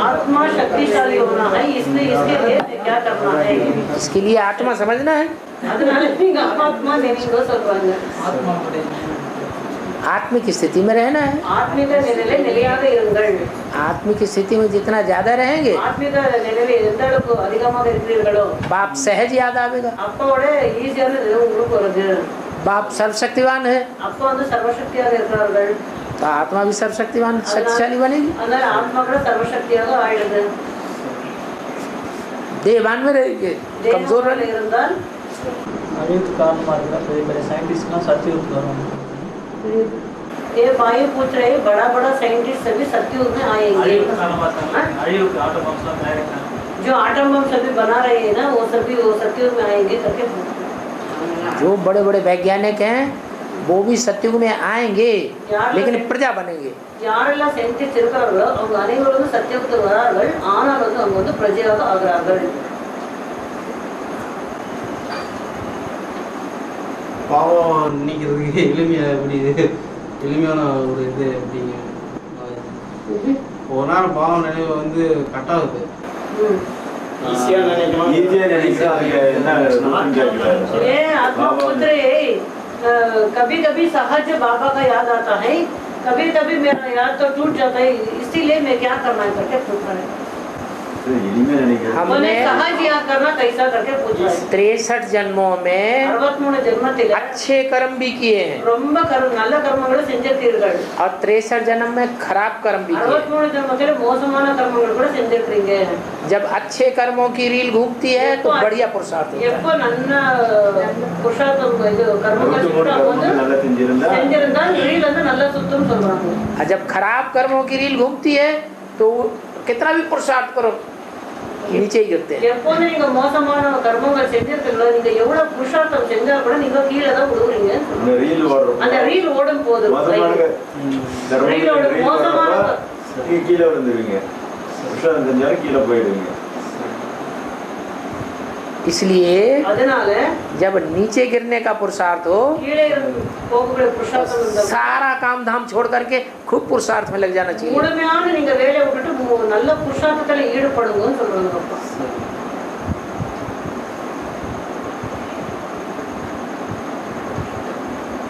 आत्मा शक्तिशाली होना है, इसलिए इसके लिए क्या करना है? इसके लिए आत्मा समझना है। அதனால நீங்க ஆத்மா நினைங்க சொல்றாங்க. आत्मिक स्थिति में रहना है। ஆத்மிக நிலையிலே நிலையாக இருங்கள். आत्मिक स्थिति में जितना ज्यादा रहेंगे ஆத்மிக நிலையிலே எந்த அளவுக்கு அதிகமாக இருக்கிறீர்களோ बाप सहज याद आवेगा। அப்போட ஈஸியானது உங்களுக்கு வருது. बाप सर्वशक्तिवान है அப்போ வந்து சர்வசக்தியாக இருக்கிறார்கள். तो आत्मा भी सर्वशक्तिवान शक्तिशाली बनेगी। அதனால ஆத்மா கூட சர்வசக்தியாக ஆயிடுது. देहवान में रहेंगे, कमजोर தேவனாக இருந்தால் அழிவுக்கு காரணமாக இருக்கிற பெரிய பெரிய சயின்டிஸ்ட்லாம் சத்தியுக்கு வருவாங்க. ये भाई पूछ रहे बड़ा बड़ा साइंटिस्ट सभी सत्युग में आएंगे. அழிவுக்கு காரணமாக இருக்காங்க. அழிவுக்கு ஆட்டோமாக்ஸ்லாம் தயாரிக்கிறாங்க. जो आटम बम सभी बना रहे हैं ना, वो सभी वो सत्युग में आएंगे करके बोलते हैं। जो बड़े बड़े वैज्ञानिक हैं वो भी सत्युग में आएंगे, लेकिन प्रजा बनेंगे। யாரெல்லாம் சயின்டிஸ்ட் இருக்காங்களோ அவங்க அனைவரும் வந்து சத்தியத்துக்கு வரார்கள், ஆனால் வந்து அவங்க வந்து பிரஜையாக ஆகிறார்கள். பாவம் நீக்கிறதுக்கு எளிமையான ஒரு இது எப்படிங்க? ஒரு நேரம் பாவம் நினைவு வந்து கட்டாகுது. ஈஸியா நினைக்கிறோம், அதுக்கு என்ன ये आत्मा पुत्र कभी कभी सहज बाबा का याद आता है, कभी कभी मेरा याद तो टूट जाता है, इसीलिए मैं क्या करना है करके पूछ रहा है। हमने सहज याद करना कैसा करके पूछ रहा है। 63 जन्मों में 63 ஜென்மத்தில் अच्छे कर्म भी किए हैं ரொம்ப நல்ல கர்மங்களை செஞ்சிருக்கீர்கள், और 63 जन्म में खराब कर्म भी किए। 63 ஜென்மத்தில் மோசமான கர்மங்கள் கூட செஞ்சிருக்கீங்க. जब अच्छे कर्मों की रील घूमती है तो बढ़िया पुरुषार्थ होता है। எப்போ நல்ல புருஷார்த்தம் இது கர்மங்கள் செஞ்சிருந்தால் ரீல் வந்து நல்ல சுத்தம் சொல்றாங்க. और जब खराब कर्मों की रील घूमती है तो कितना भी पुरुषार्थ करो नीचे ही गिरते हैं। எப்போ நீங்க மோசமான கர்மங்கள் செஞ்சிருக்கீங்களோ, நீங்க எவ்வளவு புருஷார்த்தம் செஞ்சா கூட நீங்க கீழே தான் விடுவீங்க. அந்த ரீல் ஓடும் போது ரீல் ஓடும் மோசமான கீழே விழுந்துருவீங்க, புருஷார்த்தம் செஞ்சாலும் கீழே போயிடுவீங்க. इसलिए அதனால जब नीचे गिरने का पुरुषार्थ हो, கீழே போகக்கூடிய புருஷார்த்தம் இருந்தா सारा काम धाम छोड़ करके खूब पुरुषार्थ में लग जाना चाहिए। முழுமையான நீங்க வேலையை விட்டுட்டு நல்ல புருஷார்த்தத்துல ஈடுபடுங்கன்னு சொல்றாங்க.